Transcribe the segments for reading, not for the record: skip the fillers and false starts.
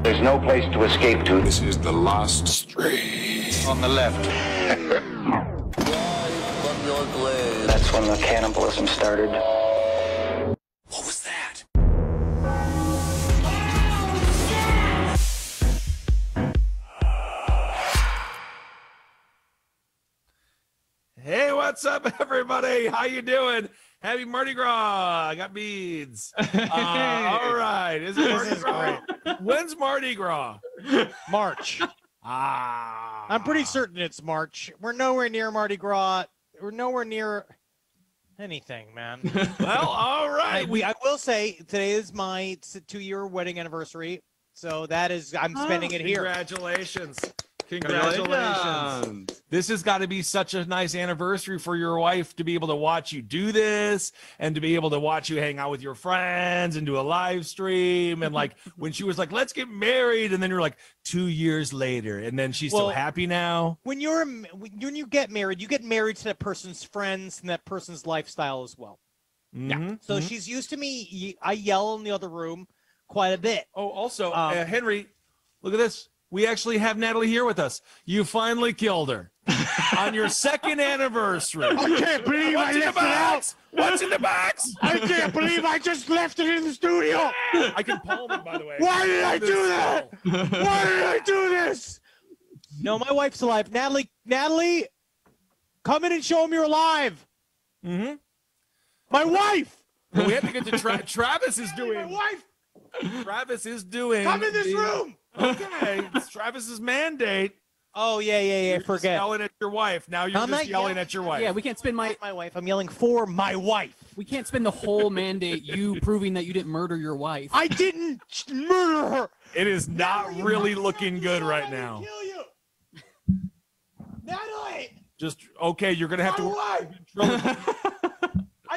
There's no place to escape to. This is the last street. On the left. That's when the cannibalism started. What was that? Hey, what's up, everybody? How you doing? Happy Mardi Gras. I got beads. All right. Is it Mardi Gras? When's Mardi Gras? March. I'm pretty certain it's March. We're nowhere near Mardi Gras. We're nowhere near anything, man. Well, all right. I will say today is my 2-year wedding anniversary. So that is, I'm spending it here. Congratulations. Congratulations. This has got to be such a nice anniversary for your wife to be able to watch you do this and to be able to watch you hang out with your friends and do a live stream. And like when she was like, let's get married. And then you're like 2 years later. And then she's so happy now. When you get married to that person's friends and that person's lifestyle as well. Mm-hmm. Yeah. So she's used to me. I yell in the other room quite a bit. Oh, also, Henry, look at this. We actually have Natalie here with us. You finally killed her on your second anniversary. I can't believe I left it out. What's in the box? I can't believe I just left it in the studio. I can palm it, by the way. Why did I do that? Why did I do this? No, my wife's alive. Natalie, come in and show him you're alive. Mm-hmm. My wife. Well, we have to get to Travis is doing. My wife. Travis is doing. Come in this room. Okay, it's Travis's mandate. Oh, yeah. Forget. Yelling at your wife. Now you're just yelling at your wife. Yeah, we can't spend my wife. I'm yelling for my wife. We can't spend the whole mandate you proving that you didn't murder your wife. I didn't murder her. It is not really looking good right now. Kill you. Natalie. Just okay. You're gonna have to. I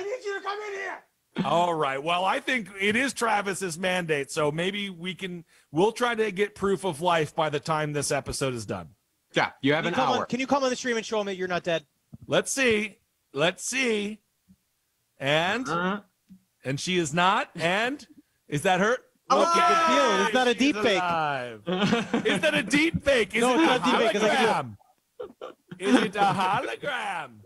need you to come in here. All right. Well, I think it is Travis's mandate, so maybe we'll try to get proof of life by the time this episode is done. Yeah, you have an hour. Can you come on the stream and show him that you're not dead? Let's see. And she is not. And is that her? Okay, good deal. It's not a deep fake. Is that a deep fake? No, it's not a deep fake. Is it a hologram?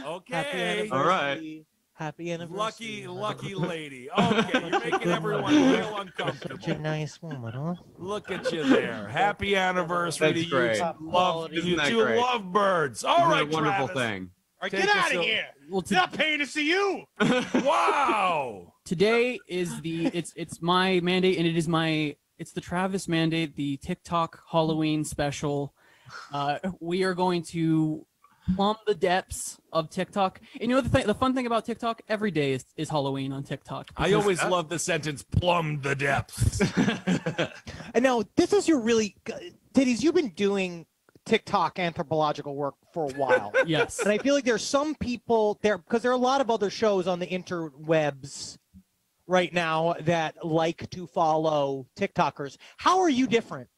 Okay. All right. Happy anniversary. Lucky lady. Okay, you're making everyone real uncomfortable. Such a nice woman, huh? Look at you there. Happy anniversary That's to great. you two lovebirds. All right, a wonderful Travis. thing. All right, get out of here. Well, It's not paying to see you. Wow. Today is it's my mandate, and it's the Travis mandate, the TikTok Halloween special. We are going to plumb the depths of TikTok. And you know the fun thing about TikTok? Every day is Halloween on TikTok. I always love the sentence, plumb the depths. And now, this is your really... Titties, you've been doing TikTok anthropological work for a while. Yes. And I feel like there's some people there, because there are a lot of other shows on the interwebs right now that like to follow TikTokers. How are you different?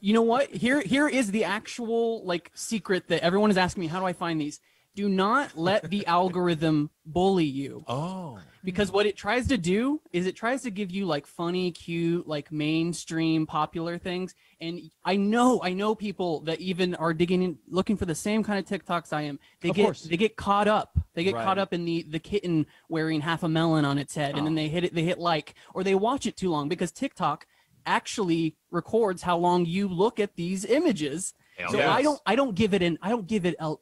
You know what? Here is the actual secret that everyone is asking me. How do I find these? Do not let the algorithm bully you. Oh. Because what it tries to do is it tries to give you funny, cute, mainstream, popular things. And I know people that even are digging in, looking for the same kind of TikToks I am. They get caught up. They get caught up in the kitten wearing half a melon on its head, and then they hit like, or they watch it too long, because TikTok actually records how long you look at these images. So yes. I don't give it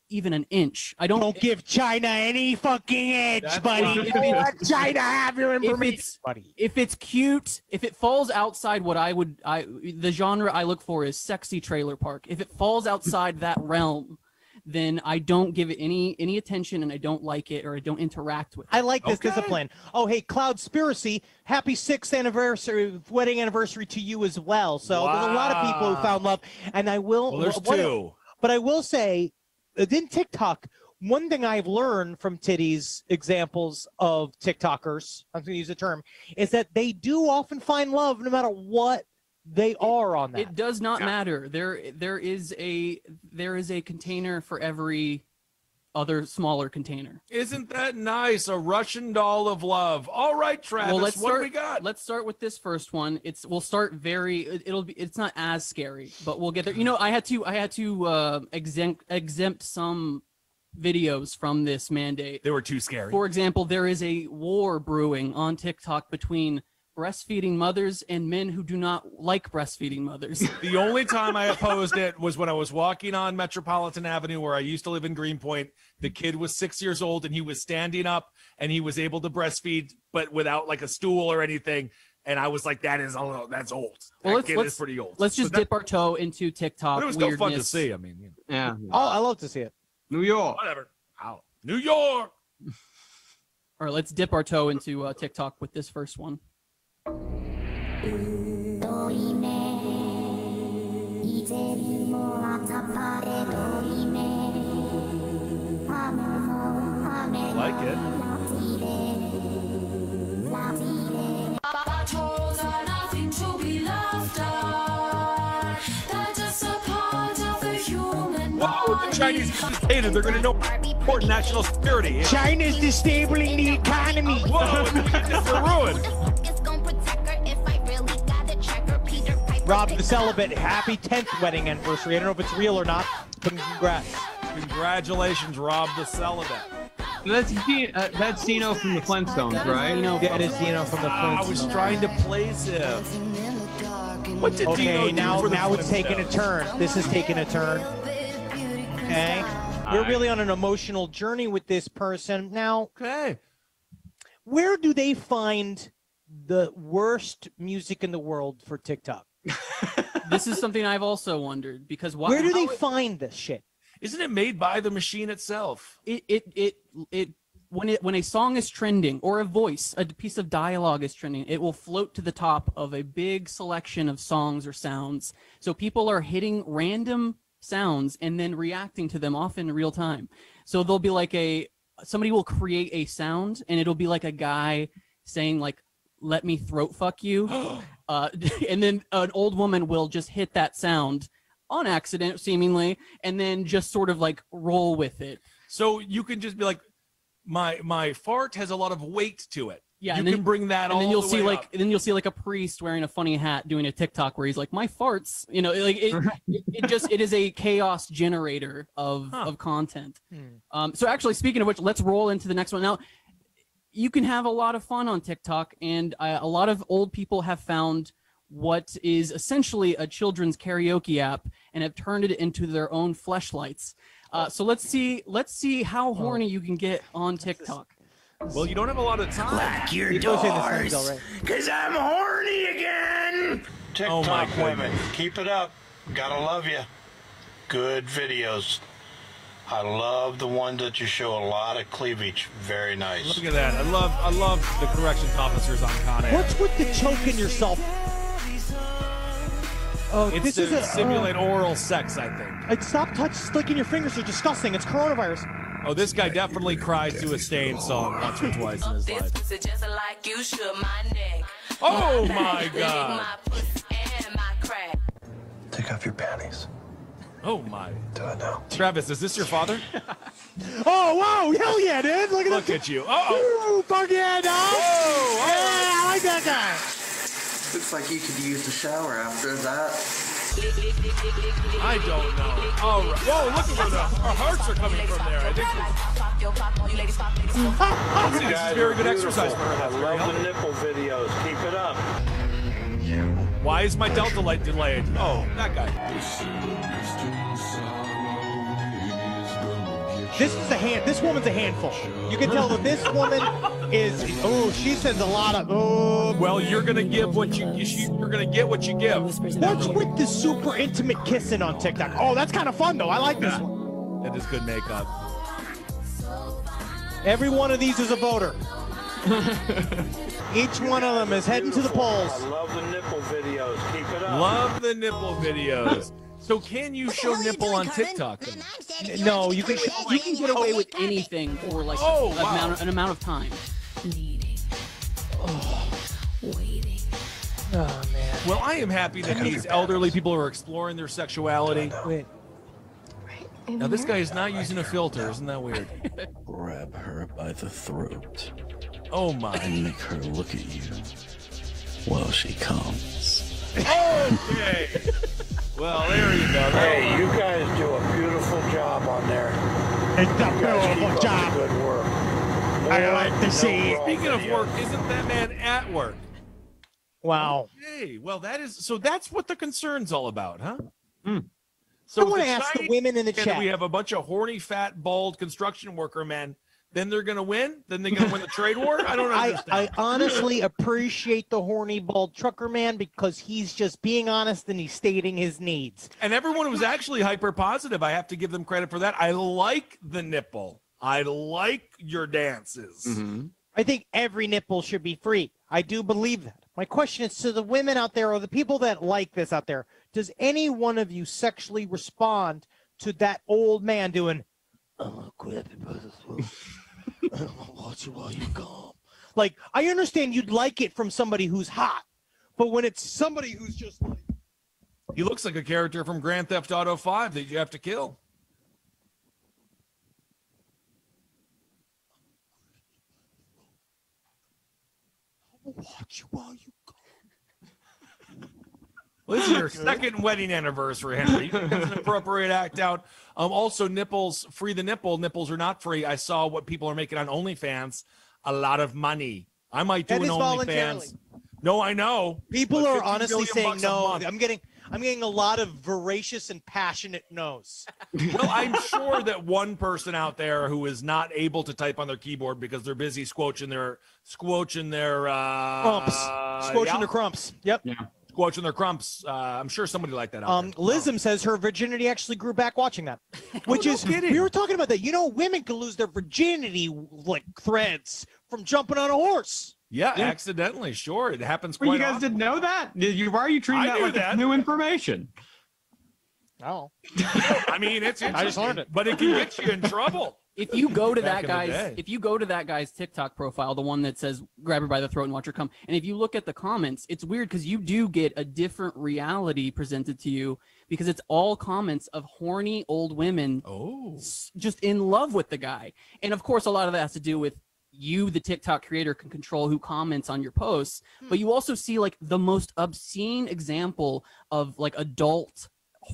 even an inch. Don't give China any fucking inch, buddy. Let China have your information, buddy. If it's cute, if it falls outside what the genre I look for is sexy trailer park. If it falls outside that realm, then I don't give it any attention, and I don't like it, or I don't interact with it. I like this discipline. Oh, hey, Cloudspiracy, happy 6th wedding anniversary to you as well. So there's a lot of people who found love, and I will. Well, there's two. But I will say, in TikTok, one thing I've learned from Titty's examples of TikTokers, I'm going to use the term, is that they do often find love no matter what they are on that. It does not matter. There is a container for every other smaller container. Isn't that nice? A Russian doll of love. All right, Travis, Well, what do we got? Let's start with this first one. We'll start it's not as scary, but we'll get there. You know, I had to exempt some videos from this mandate. They were too scary. For example, there is a war brewing on TikTok between breastfeeding mothers and men who do not like breastfeeding mothers. The only time I opposed it was when I was walking on Metropolitan Avenue, where I used to live in Greenpoint. The kid was 6 years old and he was standing up and he was able to breastfeed, but without like a stool or anything. And I was like, that's old. Well, that kid is pretty old. Let's just dip our toe into TikTok. But it was still weirdness. fun to see. I mean, Yeah. Oh, I love to see it. New York. whatever. Ow. New York. All right, let's dip our toe into TikTok with this first one. I like it. Battles are nothing to be laughed at. They're just a part of the human Whoa, the Chinese hated. They're going to know important national security. China's disabling the economy. Whoa, we're ruined. Rob the Celibate, happy 10th wedding anniversary. I don't know if it's real or not, but congrats. Congratulations, Rob the Celibate. That's Dino from the Flintstones, right? Yeah, it is Dino from the I Flintstones. was trying to place him. What did Dino Okay, do now for the it's taking a Flintstones? turn. This is taking a turn. Okay. We're really on an emotional journey with this person. Now, Okay. where do they find the worst music in the world for TikTok? This is something I've also wondered because Where do they find this shit? Isn't it made by the machine itself? When a song is trending or a piece of dialogue is trending, it will float to the top of a big selection of songs or sounds. So people are hitting random sounds and then reacting to them often in real time. So there'll be like somebody will create a sound and it'll be like a guy saying like, "Let me throat fuck you," and then an old woman will just hit that sound on accident, seemingly, and then just sort of like roll with it. So you can just be like, my fart has a lot of weight to it. Yeah, you and then, can bring that and all then you'll the see way like up. and then you'll see like a priest wearing a funny hat doing a TikTok where he's like, "My farts," you know, like it is a chaos generator of content. So actually, speaking of which, let's roll into the next one now. You can have a lot of fun on TikTok, and a lot of old people have found what is essentially a children's karaoke app and have turned it into their own fleshlights. So let's see how horny you can get on TikTok. Well, you don't have a lot of time. Lock your People say this doors, thing, though, right? cause I'm horny again. Oh my TikTok women, goodness. keep it up. Gotta love you. Good videos. I love the one that you show a lot of cleavage. Very nice. Look at that. I love the corrections officers on Con Air. What's with the choking yourself? Oh, It's this is to a simulate oral sex, I think. Stop slicking your fingers. They're disgusting. It's coronavirus. Oh, this guy definitely cried to a Stain song once or twice in his life. Oh my God. Take off your panties. Oh my. Do it now. Travis, is this your father? Oh, wow. Hell yeah, dude. Look at Look this. at you. Uh-oh. Ooh, fuck yeah, dog. Whoa. Yeah, I like that guy. Looks like you could use the shower after that. I don't know. All right. Whoa, look at where our hearts are coming from there. I think this is very good exercise for her. I That's very love healthy. the nipple videos. Keep it up. Why is my Delta light delayed? Oh, that guy. This woman's a handful. You can tell that this woman is. Oh, she says a lot of. Oh. Well, you're gonna give what you're gonna get what you give. What's with the super intimate kissing on TikTok? Oh, that's kind of fun though. I like this one. That is good makeup. Every one of these is a voter. Each one of them is heading to the polls. I love the nipple videos. Keep it up. Love the nipple videos. So can you show nipple on TikTok? then? No, you can. You can get away with anything for like Oh, wow. an amount of time. Oh man. Well, I am happy that these elderly people are exploring their sexuality. Wait. Now this guy is not using a filter. Isn't that weird? Grab her by the throat Oh my. and make her look at you while she comes. Okay. Well, there you go. Hey, you guys do a beautiful job on there. It's a You guys keep beautiful up the job. good work. I like to see it. Speaking of work, isn't that man at work? Wow. Okay. Well, that's what the concern's all about, huh? I So want to if ask the Chinese women in the and chat. we have a bunch of horny, fat, bald construction worker men. Then they're gonna win. Then they're gonna win the trade war. I don't understand. I honestly appreciate the horny bald trucker man because he's just being honest and he's stating his needs. And everyone was actually hyper positive. I have to give them credit for that. I like the nipple. I like your dances. I think every nipple should be free. I do believe that. My question is to the women out there or the people that like this out there, does any one of you sexually respond to that old man doing, oh, grab it by the throat. I'll watch you while you come. Like, I understand you'd like it from somebody who's hot, but when it's somebody who's just like, He looks like a character from Grand Theft Auto 5 that you have to kill. I'll watch you while you come. Well, this is your second wedding anniversary, Henry. You think that's an appropriate act out. Also, nipples, free the nipple. Nipples are not free. I saw what people are making on OnlyFans. A lot of money. I might do That an is voluntarily. OnlyFans. No, I know. People But are 50 honestly billion saying bucks a no. month. I'm getting a lot of voracious and passionate no's. Well, I'm sure that one person out there who is not able to type on their keyboard because they're busy squelching their Crumps. yeah, Their crumps. Yep. squelching their crumps. I'm sure somebody like that out there. Lism says her virginity actually grew back watching that, which no is kidding. we were talking about that. You know, women can lose their virginity like threads from jumping on a horse. Yeah, accidentally. Sure, it happens quite Well, you guys often. didn't know that? Why are you treating I that knew like that. it's new information? Oh, I mean, it's interesting, I just learned it. but it can get you in trouble. If you go to Back that in the guy's, day. if you go to that guy's TikTok profile, the one that says "grab her by the throat and watch her come," and if you look at the comments, it's weird because you do get a different reality presented to you because it's all comments of horny old women just in love with the guy, and of course, a lot of that has to do with you, the TikTok creator, can control who comments on your posts, but you also see like the most obscene example of like adult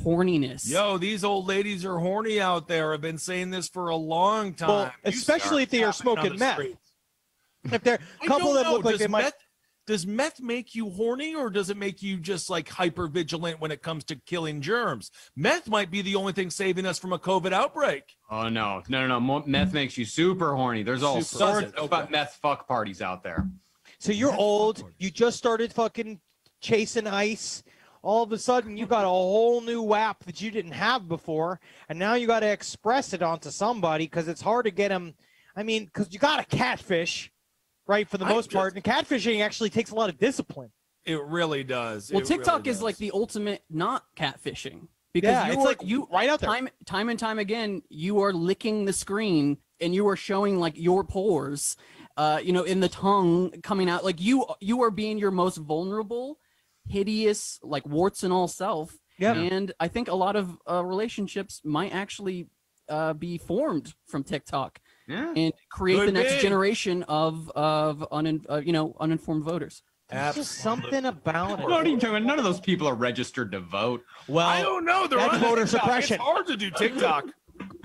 horniness. Yo, these old ladies are horny out there. I've been saying this for a long time. well, You especially if they are start tapping on smoking the meth. streets. If they're I a couple don't that know. look like Does they might. meth- Does meth make you horny, or does it make you just like hyper vigilant when it comes to killing germs? Meth might be the only thing saving us from a COVID outbreak. Oh, no. Meth makes you super horny. There's all Super. sorts Does it? of meth fuck parties out there. So you're old. You just started fucking chasing ice. All of a sudden, you got a whole new WAP that you didn't have before, and now you got to express it onto somebody because it's hard to get them. I mean, because you got to catfish, right? For the most part, and catfishing actually takes a lot of discipline. It really does. Well, It TikTok really is does. like the ultimate not catfishing because Yeah, it's like you right out there. time and time again you are licking the screen and you are showing like your pores, in the tongue coming out like you are being your most vulnerable, hideous, like warts and all self. Yeah. And I think a lot of relationships might actually be formed from TikTok and create Could the next be. generation of uninformed voters. There's just something about it. What are you talking about? None of those people are registered to vote. Well, I don't know. They're that's on voter TikTok. suppression. It's hard to do TikTok.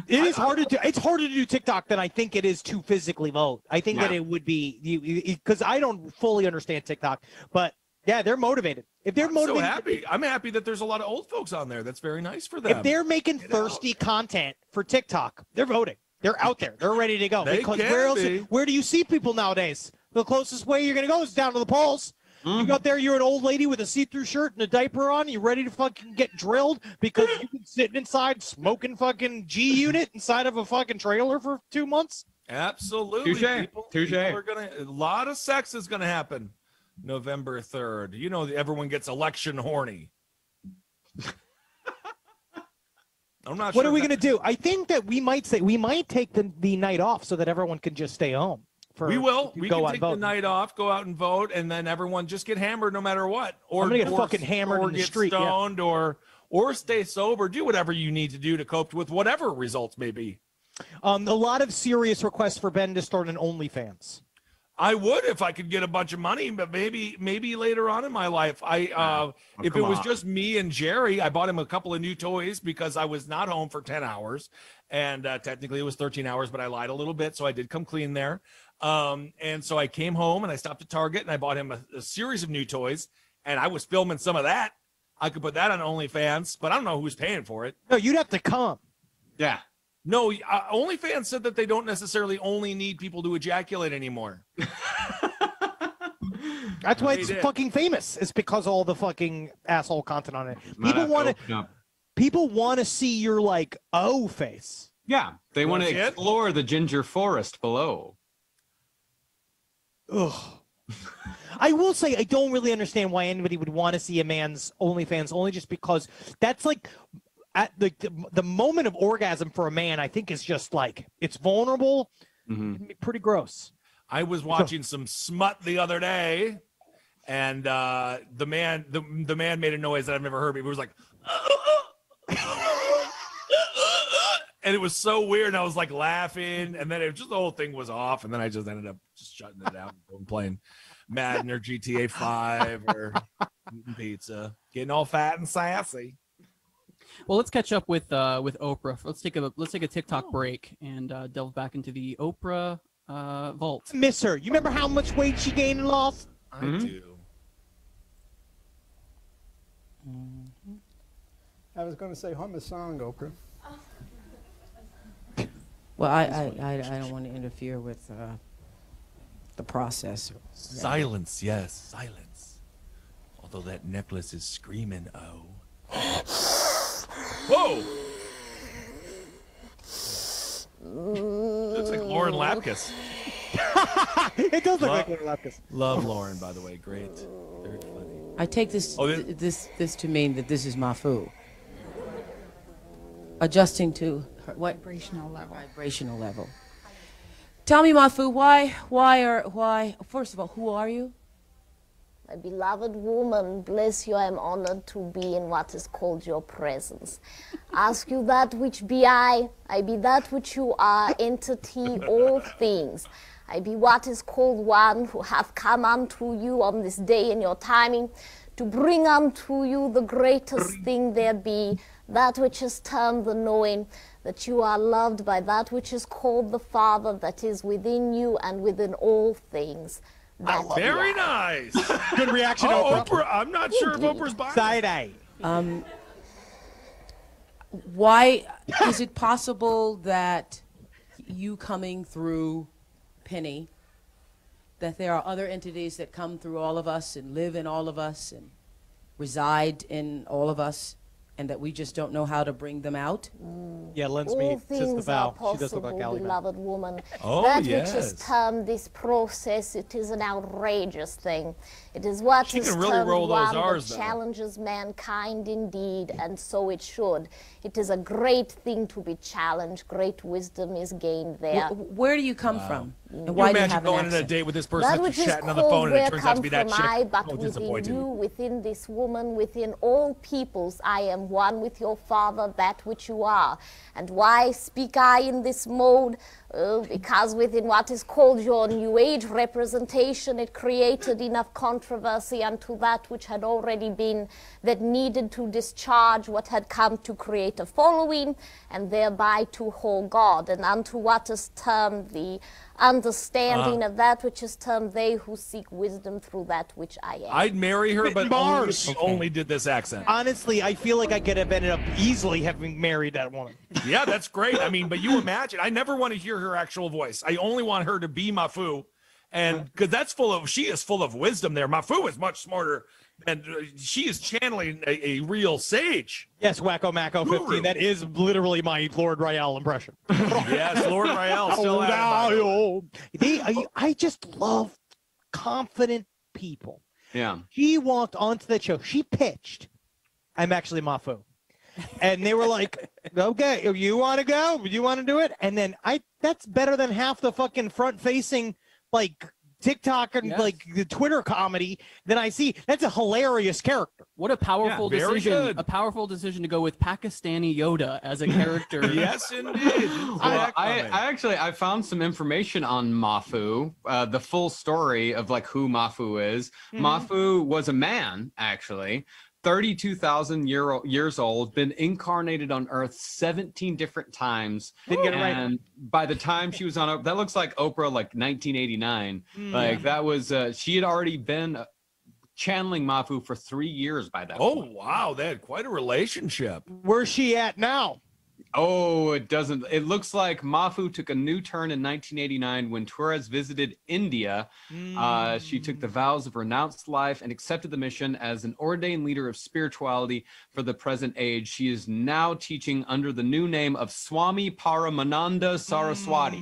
It is harder to. It's harder to do TikTok than I think it is to physically vote. I think that it would be because I don't fully understand TikTok, but yeah, they're motivated. If they're I'm so motivated, happy. I'm happy that there's a lot of old folks on there. That's very nice for them. if they're making thirsty content for TikTok, they're voting. They're out there. They're ready to go. They because can where else? be. Where do you see people nowadays? The closest way you're gonna go is down to the polls. You go out there, you're an old lady with a see-through shirt and a diaper on, you ready to fucking get drilled because you've been sitting inside smoking fucking G unit inside of a fucking trailer for 2 months? Absolutely. Touche. People Touche. are a lot of sex is gonna happen November 3rd. You know, everyone gets election horny. I'm not What sure are we that- going to do? I think that we might take the night off so that everyone can just stay home. We will. We go can out take and the vote. night off, go out and vote, and then everyone just get hammered no matter what. Or I'm gonna get or- fucking hammered or in the get street, yeah. stoned, or or stay sober. Do whatever you need to do to cope with whatever results may be. A lot of serious requests for Ben to start an OnlyFans. I would if I could get a bunch of money, but maybe later on in my life. If it was just me and Jerry, I bought him a couple of new toys because I was not home for 10 hours, and technically it was 13 hours, but I lied a little bit, so I did come clean there. And so I came home and I stopped at Target and I bought him a series of new toys, and I was filming some of that. I could put that on OnlyFans, but I don't know who's paying for it. No, you'd have to come. Yeah. No, OnlyFans said that they don't necessarily only need people to ejaculate anymore. That's why it's fucking famous. It's because all the fucking asshole content on it. People want to see your like face. Yeah, they want to explore the ginger forest below. Ugh. I will say I don't really understand why anybody would want to see a man's OnlyFans, only just because that's like at the moment of orgasm for a man, I think is just like it's vulnerable. It can be pretty gross. I was watching some smut the other day, and the man made a noise that I've never heard before. It was like, and it was so weird. And I was like laughing, and then the whole thing was off, and then I just ended up just shutting it out and playing Madden or GTA 5 or eating pizza, getting all fat and sassy. Well, let's catch up with Oprah. Let's take a TikTok break and delve back into the Oprah vault. Miss her. You remember how much weight she gained and lost? I do. I was going to say, hum a song, Oprah. Well, I don't want to interfere with the process. Silence, yes, silence. Although that necklace is screaming, oh. Whoa! Looks like Lauren Lapkus. It does look like Lauren Lapkus. Love Lauren, by the way. Great. Very funny. I take this this to mean that this is Mafu. Adjusting to what? Vibrational level. Vibrational level. Tell me, Mafu, why? First of all, who are you? My beloved woman, bless you, I am honored to be in what is called your presence. Ask you that which be I be that which you are, entity, all things. I be what is called one who hath come unto you on this day in your timing, to bring unto you the greatest thing there be, that which is termed the knowing, that you are loved by that which is called the Father, that is within you and within all things. Very nice. Good reaction, Oprah. I'm not sure if Oprah's buying side eye. Why is it possible that you coming through Penny, that there are other entities that come through all of us and live in all of us and reside in all of us, and that we just don't know how to bring them out? Yeah, Lens All me says the things vow. are She does look like possible, Ally. beloved woman. Oh, that yes. which is termed this process, it is an outrageous thing. It is what She is can really termed roll those one R's, that though. challenges mankind indeed, and so it should. It is a great thing to be challenged. Great wisdom is gained there. Where do you come from? And You why do you imagine have an going on a accent? date with this person That after which is chatting on the called phone, and where it turns out to come be that from chick. I, but Oh, within disappointing. you, within this woman, within all peoples, I am one with your Father, that which you are. And why speak I in this mode? Because within what is called your New Age representation, it created enough controversy unto that which had already been, that needed to discharge what had come to create a following, and thereby to hold God, and unto what is termed the understanding of that which is termed they who seek wisdom through that which I am. I'd marry her, but only if Bars. she only did this accent. Honestly, I feel like I could have ended up easily having married that woman. Yeah, that's great. I mean, but you imagine, I never want to hear her actual voice. I only want her to be Mafu. And because she is full of wisdom there. Mafu is much smarter, and she is channeling a real sage. Yes, Wacko Macko 15. That is literally my Lord Royale impression. Yes, Lord Rael still at it. I just love confident people. Yeah. She walked onto the show. She pitched, I'm actually Mafu. And they were like, okay, you want to go? You want to do it? And then that's better than half the fucking front-facing, like, TikTok and like the Twitter comedy that I see. That's a hilarious character. What a powerful very decision! good. A powerful decision to go with Pakistani Yoda as a character. Yes, indeed. Well, I found some information on Mafu, the full story of like who Mafu is. Mafu was a man, actually, 32,000 years old, been incarnated on Earth 17 different times. Didn't get it right. And by the time she was on, that looks like Oprah, like 1989. Like that was, she had already been channeling Mafu for 3 years by that point. Wow, they had quite a relationship. Where's she at now? Oh, it doesn't. It looks like Mafu took a new turn in 1989 when Torres visited India. She took the vows of renounced life and accepted the mission as an ordained leader of spirituality for the present age. She is now teaching under the new name of Swami Paramananda Saraswati.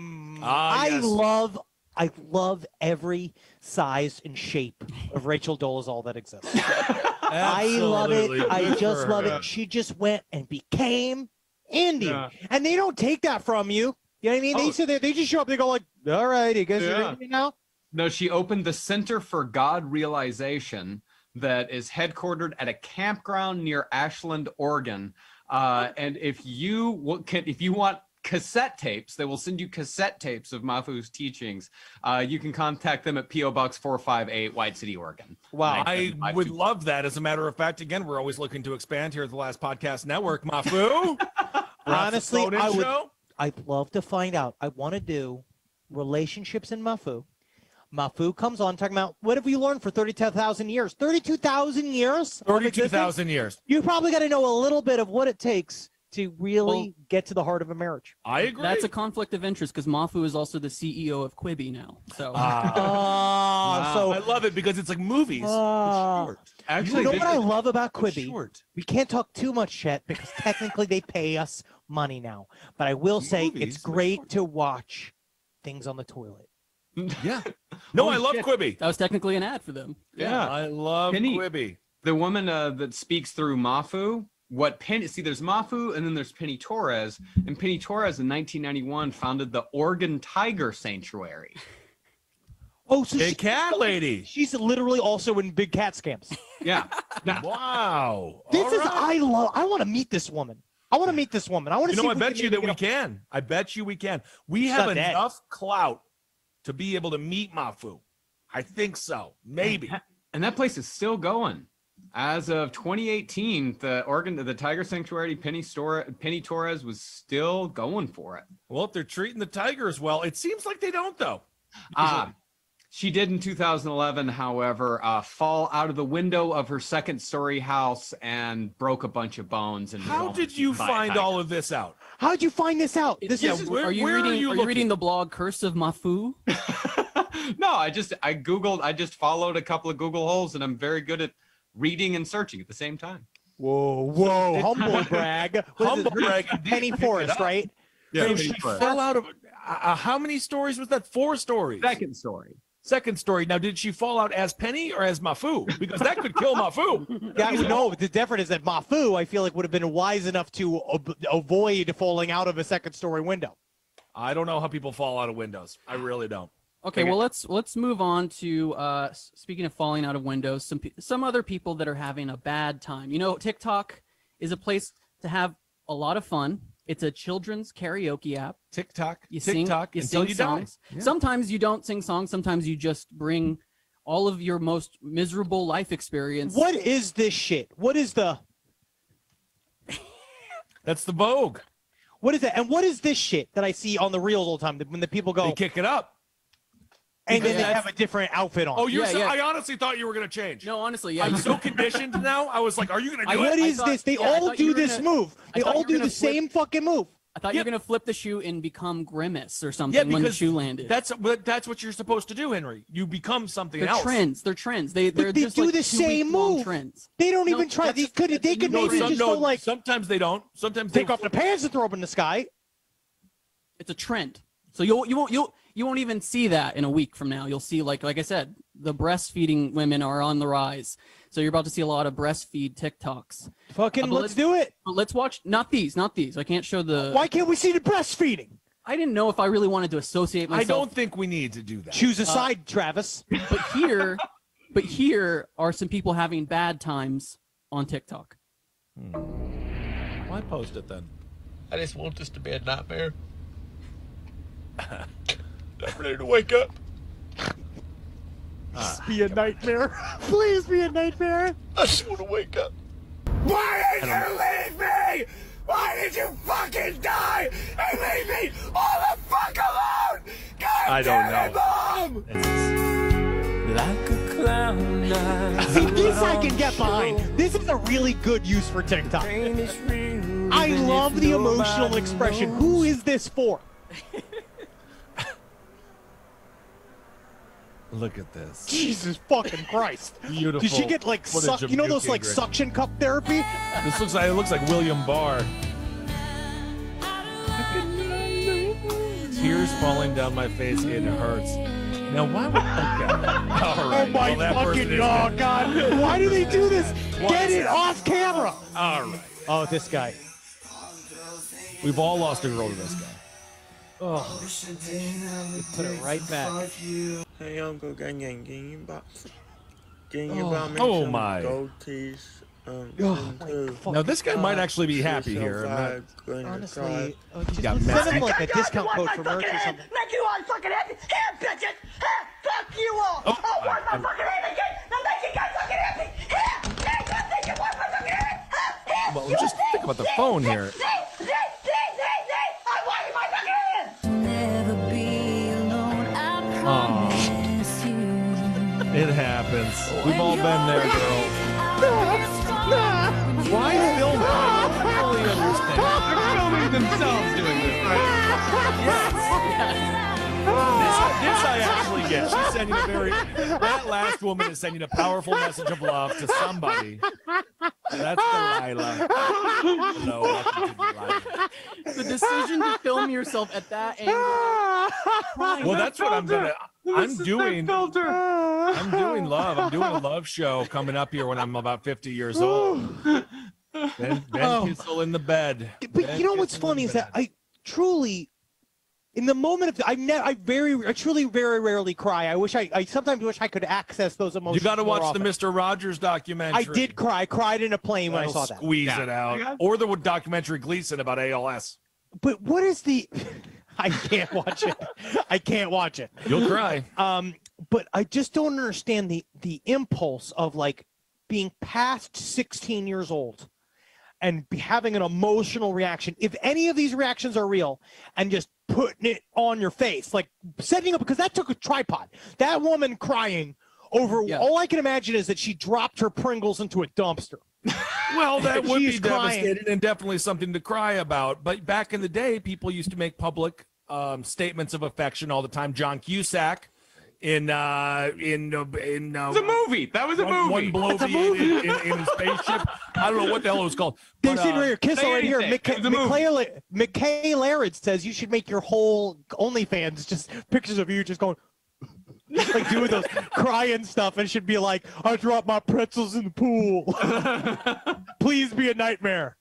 I love every size and shape of Rachel Dolezal that exists. I love it. I just love it. She just went and became Indian. And they don't take that from you. You know what I mean? They sit there, they just show up, they go like, all right, you guys are Indian now? No, she opened the Center for God Realization that is headquartered at a campground near Ashland, Oregon. And if you want cassette tapes, they will send you cassette tapes of Mafu's teachings. You can contact them at P.O. Box 458, White City, Oregon. Wow. I would love that. As a matter of fact, again, we're always looking to expand here at the Last Podcast Network. Mafu. Honestly, I'd love to find out. I want to do relationships in Mafu. Mafu comes on talking about what have we learned for 32,000 years? 32,000 years? 32,000 years. You probably got to know a little bit of what it takes to really get to the heart of a marriage. I agree. That's a conflict of interest because Mafu is also the CEO of Quibi now. So, so I love it because it's like movies. Short. Actually, you know what I love about Quibi? We can't talk too much yet because technically they pay us money now. But I will say it's great to watch things on the toilet. Yeah. No, I love Quibi. That was technically an ad for them. Yeah, I love Quibi. The woman that speaks through Mafu. There's Mafu and then there's Penny Torres. And Penny Torres in 1991 founded the Oregon Tiger Sanctuary. Oh, so Big cat lady. She's literally also in Big Cat Scams. Yeah. Wow. I want to meet this woman. I want to meet this woman. I want to see. I bet you that we can. I bet you we can. We have enough clout to be able to meet Mafu. I think so. Maybe. And that place is still going. As of 2018, the Tiger Sanctuary, Penny Torres was still going for it. Well, if they're treating the tigers well, it seems like they don't, though. She did in 2011, however, fall out of the window of her second-story house and broke a bunch of bones. And how did you find all of this out? How did you find this out? Are you reading the blog Curse of Mafu? No, I just followed a couple of Google holes, and I'm very good at reading and searching at the same time. Whoa, humble brag. Humble brag. Penny Forest, right? Yeah, so she fell out of how many stories was that? 4 stories. Second story. Now, did she fall out as Penny or as Mafu? Because that could kill Mafu. Yeah, no, the difference is that Mafu, I feel like, would have been wise enough to avoid falling out of a second-story window. I don't know how people fall out of windows. I really don't. Okay, well, let's move on to speaking of falling out of windows, some other people that are having a bad time. You know, TikTok is a place to have a lot of fun. It's a children's karaoke app. TikTok. You TikTok sing until you songs. die. Yeah. Sometimes you don't sing songs. Sometimes you just bring all of your most miserable life experience. What is this shit? What is the? That's the Vogue. What is that? And what is this shit that I see on the reels all the time when the people go? They kick it up. And then they have a different outfit on. Oh, I honestly thought you were going to change. No, honestly, yeah. I'm so conditioned now. I was like, are you going to do it? What is this? They all do this move. They all do the same fucking move. I thought you were going to flip the shoe and become Grimace or something when the shoe landed. That's what you're supposed to do, Henry. You become something else. They're trends. They're just do the same move. Trends. They don't even try. They could maybe just go like. Sometimes they don't. Sometimes take off the pants and throw up in the sky. It's a trend. So you won't even see that in a week from now. You'll see, like I said, the breastfeeding women are on the rise. So you're about to see a lot of breastfeed TikToks. Fucking let's do it. But let's watch, not these. I can't show the. Why can't we see the breastfeeding? I didn't know if I really wanted to associate myself. I don't think we need to do that. Choose a side, Travis. But here are some people having bad times on TikTok. Why post it then? I just want this to be a nightmare. I'm ready to wake up. Please be a nightmare. Please be a nightmare. I just want to wake up. Why did you leave me? Why did you fucking die and leave me all the fuck alone? God I don't damn know. it, Mom! Like a clown. See, this I can get behind. This is a really good use for TikTok. I love the emotional expression. Who is this for? Look at this. Jesus fucking Christ. Beautiful. Did she get like footage of you know those Newt like Gingrich. suction cup therapy? This looks like William Barr. Tears falling down my face. It hurts. Now why would all right. Oh my Well, that person fucking is God! God, why do they do this? What Get is it that? off camera. All right. Oh, this guy. We've all lost a girl to this guy. Oh, put it right back. Hey, Uncle, can you buy me Oh, some my. gold tees? Now this guy might actually be happy here. Honestly, He got send messy. him like a discount code for merch or something. Make you all fucking happy. Here, bitches. Here, fuck you all. Oh, want my fucking hand again. Now make you guys fucking happy. Here, you think you want my fucking hand? Here, Well, just think about the phone here. see. I want my fucking hand. Never be alone, I Oh, promise you. it happens. We've all been there, girl. Why film? I don't really understand. They're filming themselves doing this, This I actually get. She's sending a that last woman is sending a powerful message of love to somebody. That's Delilah. Hello, welcome to Delilah. The decision to film yourself at that angle. Well, that's what I'm gonna. I'm doing love. I'm doing a love show coming up here when I'm about 50 years old. Ben Kissel in the bed. But you know what's funny is that I truly, in the moment of, I truly very rarely cry. I sometimes wish I could access those emotions. You got to more watch the often. Mr. Rogers documentary. I did cry. I cried in a plane when I saw that. Squeeze it out. Or the documentary Gleason about ALS. But what is the? I can't watch it. I can't watch it. You'll cry. But I just don't understand the impulse of like being past 16 years old and having an emotional reaction. If any of these reactions are real, and just putting it on your face, like setting up, because that took a tripod. That woman crying over, all I can imagine is that she dropped her Pringles into a dumpster. Well, that would be She's crying. devastating and definitely something to cry about. But back in the day, people used to make public statements of affection all the time. John Cusack in the movie. That was a movie. One bloviated in his spaceship. I don't know what the hell it was called. They're sitting right here. Kissel right here. Anything. McKay Laird says you should make your whole OnlyFans just pictures of you just going like doing those crying stuff, and it should be like, I dropped my pretzels in the pool. Please be a nightmare.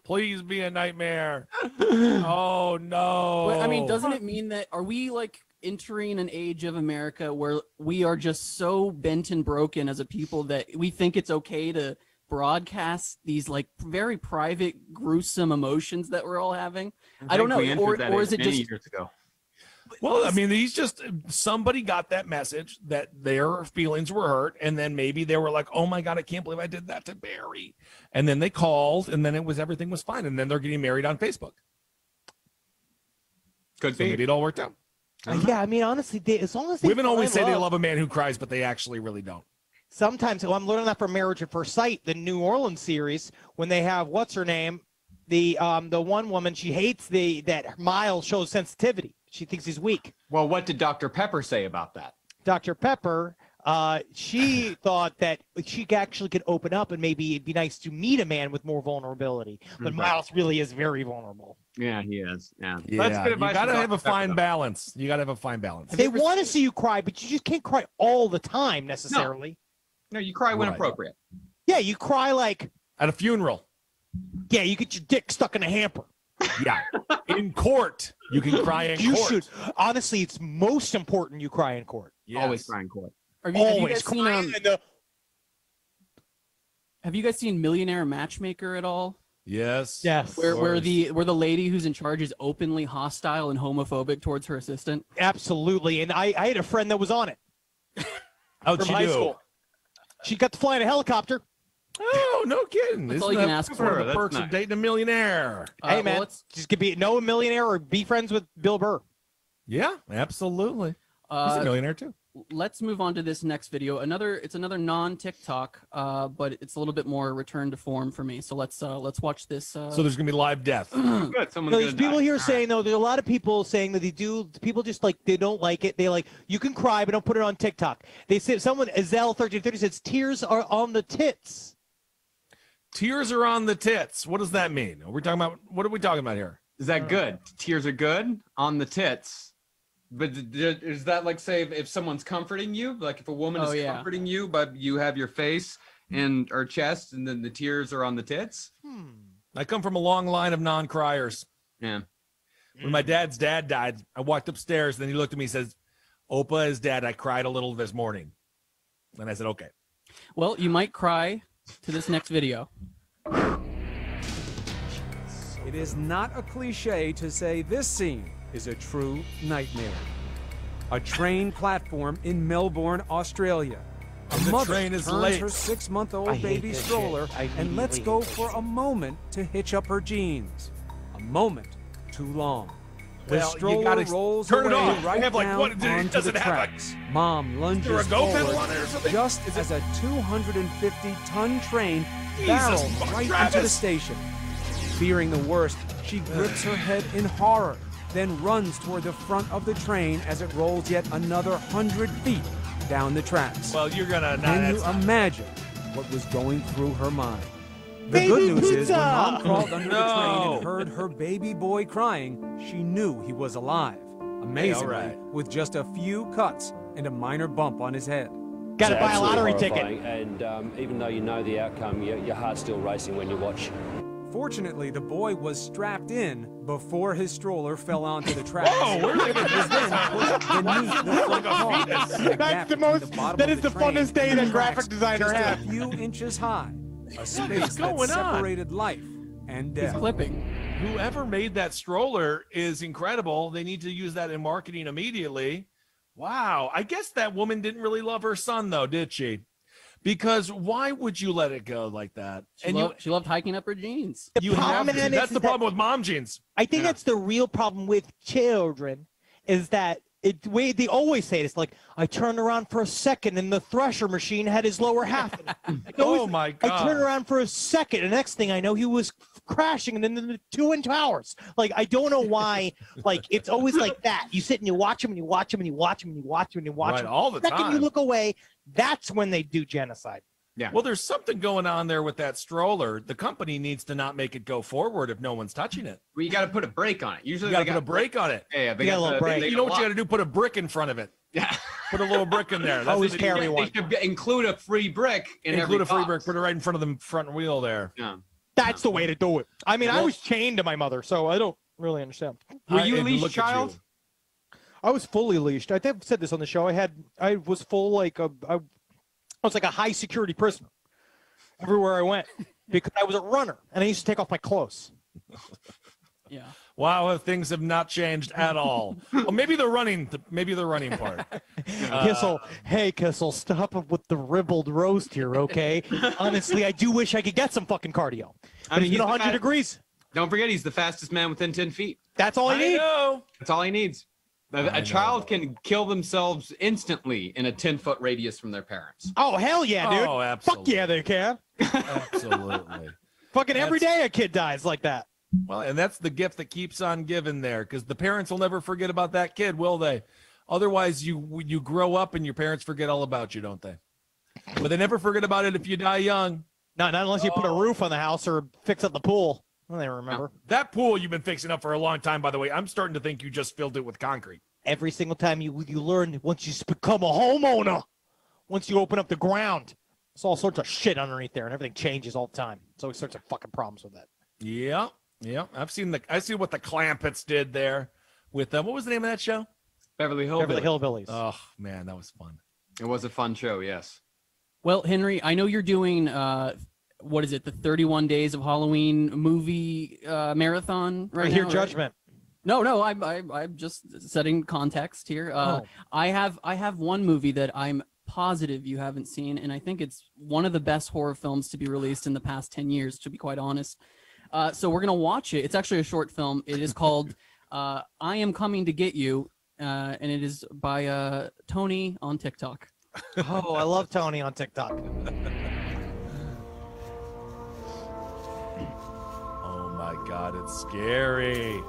Please be a nightmare. Oh no. But, I mean, doesn't it mean that are we like entering an age of America where we are just so bent and broken as a people that we think it's okay to broadcast these like very private, gruesome emotions that we're all having? I don't know. Or is it just years ago? Well, I mean, somebody got that message that their feelings were hurt, and then maybe they were like, oh my God, I can't believe I did that to Barry. And then they called, and then everything was fine. And then they're getting married on Facebook. Could be. Maybe it all worked out. Yeah, I mean, honestly, as long as they Women always say find they love- love a man who cries, but they actually really don't. Sometimes, well, I'm learning that from Marriage at First Sight, the New Orleans series, when they have what's her name, the one woman, she hates that Miles shows sensitivity. She thinks he's weak. Well, what did Dr. Pepper say about that? Dr. Pepper, she thought that she actually could open up, and maybe it'd be nice to meet a man with more vulnerability. But Miles really is very vulnerable. Yeah, he is. Yeah. That's good advice. You got to have a fine balance. You got to have a fine balance. They want to see you cry, but you just can't cry all the time necessarily. No, you cry when Right. appropriate. Yeah, you cry like At a funeral. Yeah, you get your dick stuck in a hamper. Yeah. In court. You can cry in You court. should. Honestly, it's most important you cry in court. Yes. Always cry in court. Have you Always guys seen, cry in the Have you guys seen Millionaire Matchmaker at all? Yes. Yes. Where the lady who's in charge is openly hostile and homophobic towards her assistant? Absolutely. And I had a friend that was on it. How'd from she high do? school. She got to fly in a helicopter. Oh, no kidding. That's Isn't all you that can ask one for. of the That's perks nice. of dating a millionaire? Hey, man, well, let's- just know a millionaire or be friends with Bill Burr. Yeah, absolutely. He's a millionaire too. Let's move on to this next video. It's another non-TikTok, but it's a little bit more return to form for me. So let's watch this. So there's gonna be live death. Good. Someone's There's people here saying though, there's a lot of people saying that people just like they don't like it. They like you can cry, but don't put it on TikTok. They said someone Azel1330 says tears are on the tits. Tears are on the tits. What does that mean? Are we talking about? What are we talking about here? Is that good? Tears are good on the tits. But is that like, say, if someone's comforting you, like if a woman is comforting you, but you have your face and or chest, and then the tears are on the tits? I come from a long line of non-criers. Yeah. When my dad's dad died, I walked upstairs, then he looked at me and says, "Opa is dead. I cried a little this morning." And I said, "Okay." Well, you might cry to this next video. It is not a cliche to say this scene is a true nightmare. A train platform in Melbourne, Australia. A The mother train is turns late. her 6-month-old baby stroller and lets go for a moment to hitch up her jeans. A moment too long. The Well, you stroller gotta rolls turn it away off. right Have, like, down what- onto does the it have, like- tracks. Mom lunges there a go pedal forward on it or something? just as a 250-ton train Jesus barrels fuck, right Travis. into the station. Fearing the worst, she grips her head in horror, then runs toward the front of the train as it rolls yet another 100 feet down the tracks. Well, you're gonna. Can you imagine what was going through her mind? The good news is when Mom crawled under the train and heard her baby boy crying, she knew he was alive. Amazingly, right. with just a few cuts and a minor bump on his head. Got to buy a lottery ticket. And even though you know the outcome, your heart's still racing when you watch. Fortunately, the boy was strapped in before his stroller fell onto the tracks. Whoa, where's It was then pushed beneath the front car. That's the most. That is the funnest day that graphic designer just had. a few inches high. A space that going on? separated life and He's death. clipping. Whoever made that stroller is incredible. They need to use that in marketing immediately. Wow. I guess that woman didn't really love her son, though, did she? Because why would you let it go like that? She loved hiking up her jeans. You have to. problem That's is the problem with mom jeans. I think that's the real problem with children, is that they always say this, like, I turned around for a second and the thresher machine had his lower half. Oh my God. I turned around for a second and the next thing I know he was crashing and then the 2 towers. Like, I don't know why. Like, it's always like that. You sit and you watch him and you watch him and you watch him and you watch him and you watch Right, him. all the second time. you look away, that's when they do genocide. Yeah. Well, there's something going on there with that stroller. The company needs to not make it go forward if no one's touching it. Well, you got to put a brake on it. Usually, You got they to put a brake on it. Yeah, they You got a got little the- brake. they You know got what you a got to do? Put a brick in front of it. Yeah. Put a little brick in there. That's Always what carry they one. They should include a free brick in Include a free box. brick. Put it right in front of the front wheel there. Yeah. That's the way to do it. I mean, I Well- was chained to my mother, so I don't really understand. Were you a and leash look at child? you. I was fully leashed. I think I've said this on the show. I was full like I was like a high security prisoner everywhere I went because I was a runner and I used to take off my clothes. Yeah. Wow, things have not changed at all. Well, maybe the running part. Kissel, hey Kissel, stop it with the ribbled roast here, okay? Honestly, I do wish I could get some fucking cardio. But mean, you know, he's the 100 fat- degrees. Don't forget, he's the fastest man within 10 feet. That's all I need. know. That's all he needs. A child can kill themselves instantly in a 10-foot radius from their parents. Oh hell yeah, dude! Oh, Fuck absolutely. yeah, they can. Absolutely. Fucking every That's- day a kid dies like that. Well, and that's the gift that keeps on giving there, because the parents will never forget about that kid, will they? Otherwise, you grow up and your parents forget all about you, don't they? But they never forget about it if you die young. Not unless you put a roof on the house or fix up the pool. Well, they remember. That pool you've been fixing up for a long time, by the way. I'm starting to think you just filled it with concrete. Every single time you learn, once you become a homeowner, once you open up the ground, there's all sorts of shit underneath there, and everything changes all the time. So always sorts of fucking problems with that. Yeah, yeah. I see what the Clampets did there with them. What was the name of that show? Beverly Hillbillies. Beverly Hillbillies. Oh man, that was fun. It was a fun show, yes. Well, Henry, I know you're doing what is it? The 31 Days of Halloween movie marathon right I now. hear right? judgment. No, I'm just setting context here. I have one movie that I'm positive you haven't seen, and I think it's one of the best horror films to be released in the past 10 years, to be quite honest. So we're gonna watch it. It's actually a short film. It is called I Am Coming to Get You, and it is by Tony on TikTok. Oh, I love Tony on TikTok. Oh my God, it's scary.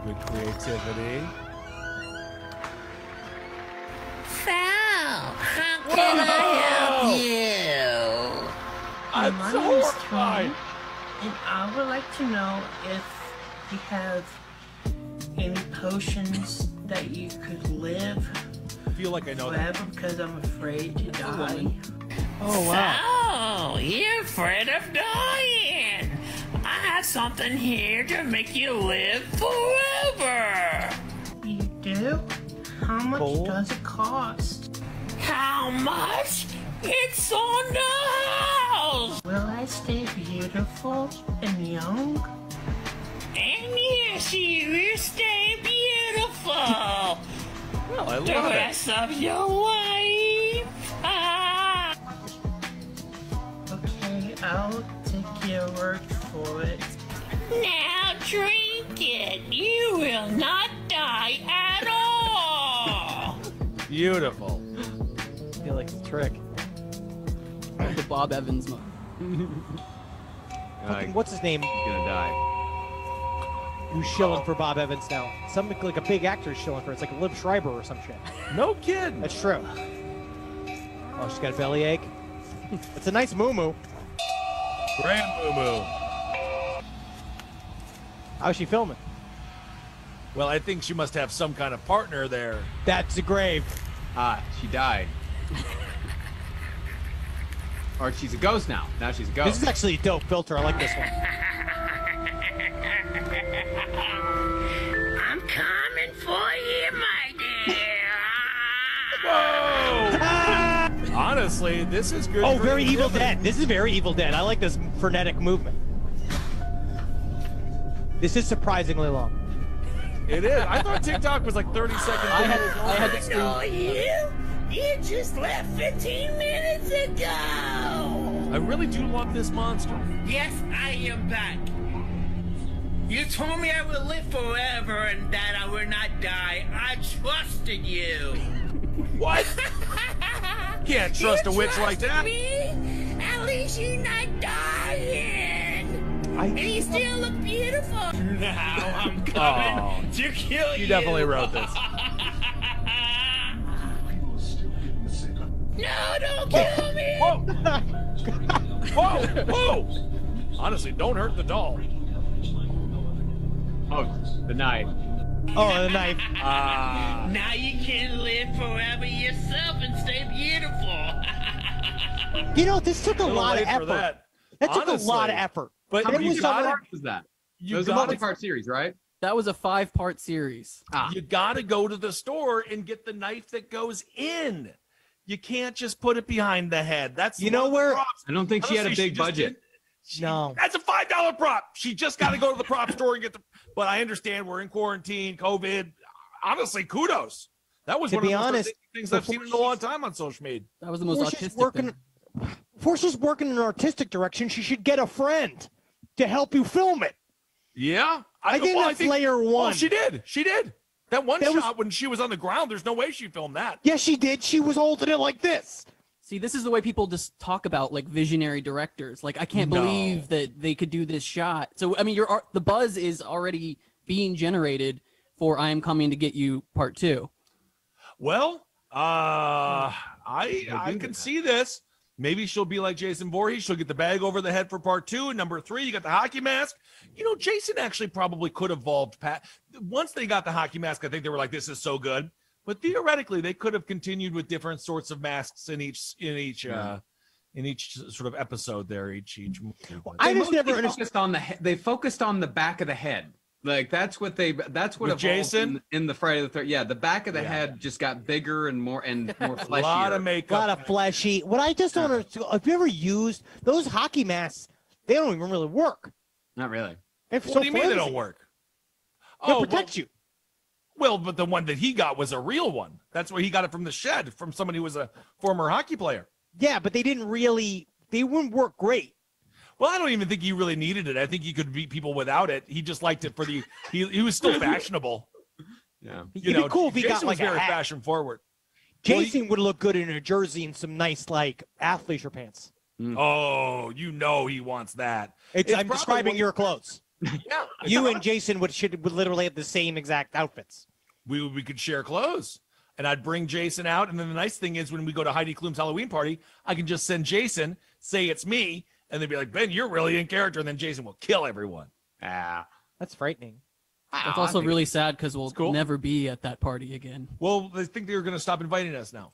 Good creativity. Sal, how can I help you? I'm My so name is horrified. Tony, and I would like to know if you have any potions that you could live I feel like I know that. forever because I'm afraid to die. Oh, wow. Oh, you're afraid of dying. I have something here to make you live forever. You do? How much Cool. does it cost? How much? It's on the house. Will I stay beautiful and young? And yes, you will stay beautiful. Well, I The love it. rest of your life. Ah. Okay, I'll take your word for it. Now drink it. You will not die at all. Beautiful. I feel like it's a trick. The Bob Evans movie. Fucking, what's his name? He's gonna die. Who's shilling for Bob Evans now? Some like a big actor is shilling for it. It's like Liv Schreiber or some shit. No kidding. That's true. Oh, she's got a bellyache. It's a nice moo-moo. Grand moo-moo. How's she filming? Well, I think she must have some kind of partner there. That's a grave. Ah, she died. Or she's a ghost now. Now she's a ghost. This is actually a dope filter. I like this one. I'm coming for you, my dear. Whoa! Honestly, this is good. Oh, very Evil Dead. This is very Evil Dead. I like this frenetic movement. This is surprisingly long. It is. I thought TikTok was like 30 seconds. I had to know you. You just left 15 minutes ago. I really do love this monster. Yes, I am back. You told me I would live forever and that I would not die. I trusted you. What? Can't trust a witch like that. Me? At least you're not dying. And you still look beautiful. Now I'm coming to kill you. You definitely wrote this. No, don't kill me. Whoa! Whoa! Whoa! Honestly, don't hurt the doll. Oh, the knife. Oh, the knife. Now you can live forever yourself and stay beautiful. You know, this took a lot of late for effort. that. That took a Honestly. lot of effort. But How many you gotta, parts was that? It you was a gotta, multi-part series, right? That was a 5-part series. you gotta go to the store and get the knife that goes in. You can't just put it behind the head. That's You know one of the where- props. I don't think she had a Honestly, big just budget. No. That's a $5 prop. She just got to go to the prop store and get the. But I understand we're in quarantine, COVID. Honestly, kudos. That was To one of be the most honest, artistic things I've seen in a long time on social media. That was the most Before she's autistic working, thing. before she's working in an artistic direction, she should get a friend to help you film it. Yeah, I think that's layer one. Oh, she did. She did. That one That was- shot when she was on the ground. There's no way she filmed that. Yes, she did. She was holding it like this. See, this is the way people just talk about like visionary directors. Like, I can't No. believe that they could do this shot. So, I mean, the buzz is already being generated for "I Am Coming to Get You" Part 2. Well, I can see this. Maybe she'll be like Jason Voorhees. She'll get the bag over the head for part 2. And number 3, you got the hockey mask. You know, Jason actually probably could have evolved. Once they got the hockey mask, I think they were like, this is so good. But theoretically, they could have continued with different sorts of masks in each sort of episode there, each movie. I just never They focused on the back of the head. Like that's what With evolved Jason? in the Friday the 13th. Yeah, the back of the Yeah. head just got bigger and more fleshy. A lot of A makeup. lot of fleshy. What I just don't understand, have you ever used those hockey masks? They don't even really work. Not really. They're What so do you mean they flimsy. don't work? They protect you. Well, but the one that he got was a real one. That's where he got it from the shed, from somebody who was a former hockey player. Yeah, but they wouldn't work great. Well, I don't even think he really needed it. I think he could beat people without it. He just liked it for he was still fashionable. Yeah. It'd be cool if he Jason got like was very a hat. fashion forward. Jason would look good in a jersey and some nice like athleisure pants. Oh, you know he wants that. I'm probably describing what- your clothes. Yeah. You and Jason would literally have the same exact outfits. We could share clothes. And I'd bring Jason out. And then the nice thing is when we go to Heidi Klum's Halloween party, I can just send Jason, say it's me, and they'd be like, Ben, you're really in character. And then Jason will kill everyone. That's frightening. It's also really sad because we'll cool. never be at that party again. Well, they think they're going to stop inviting us now.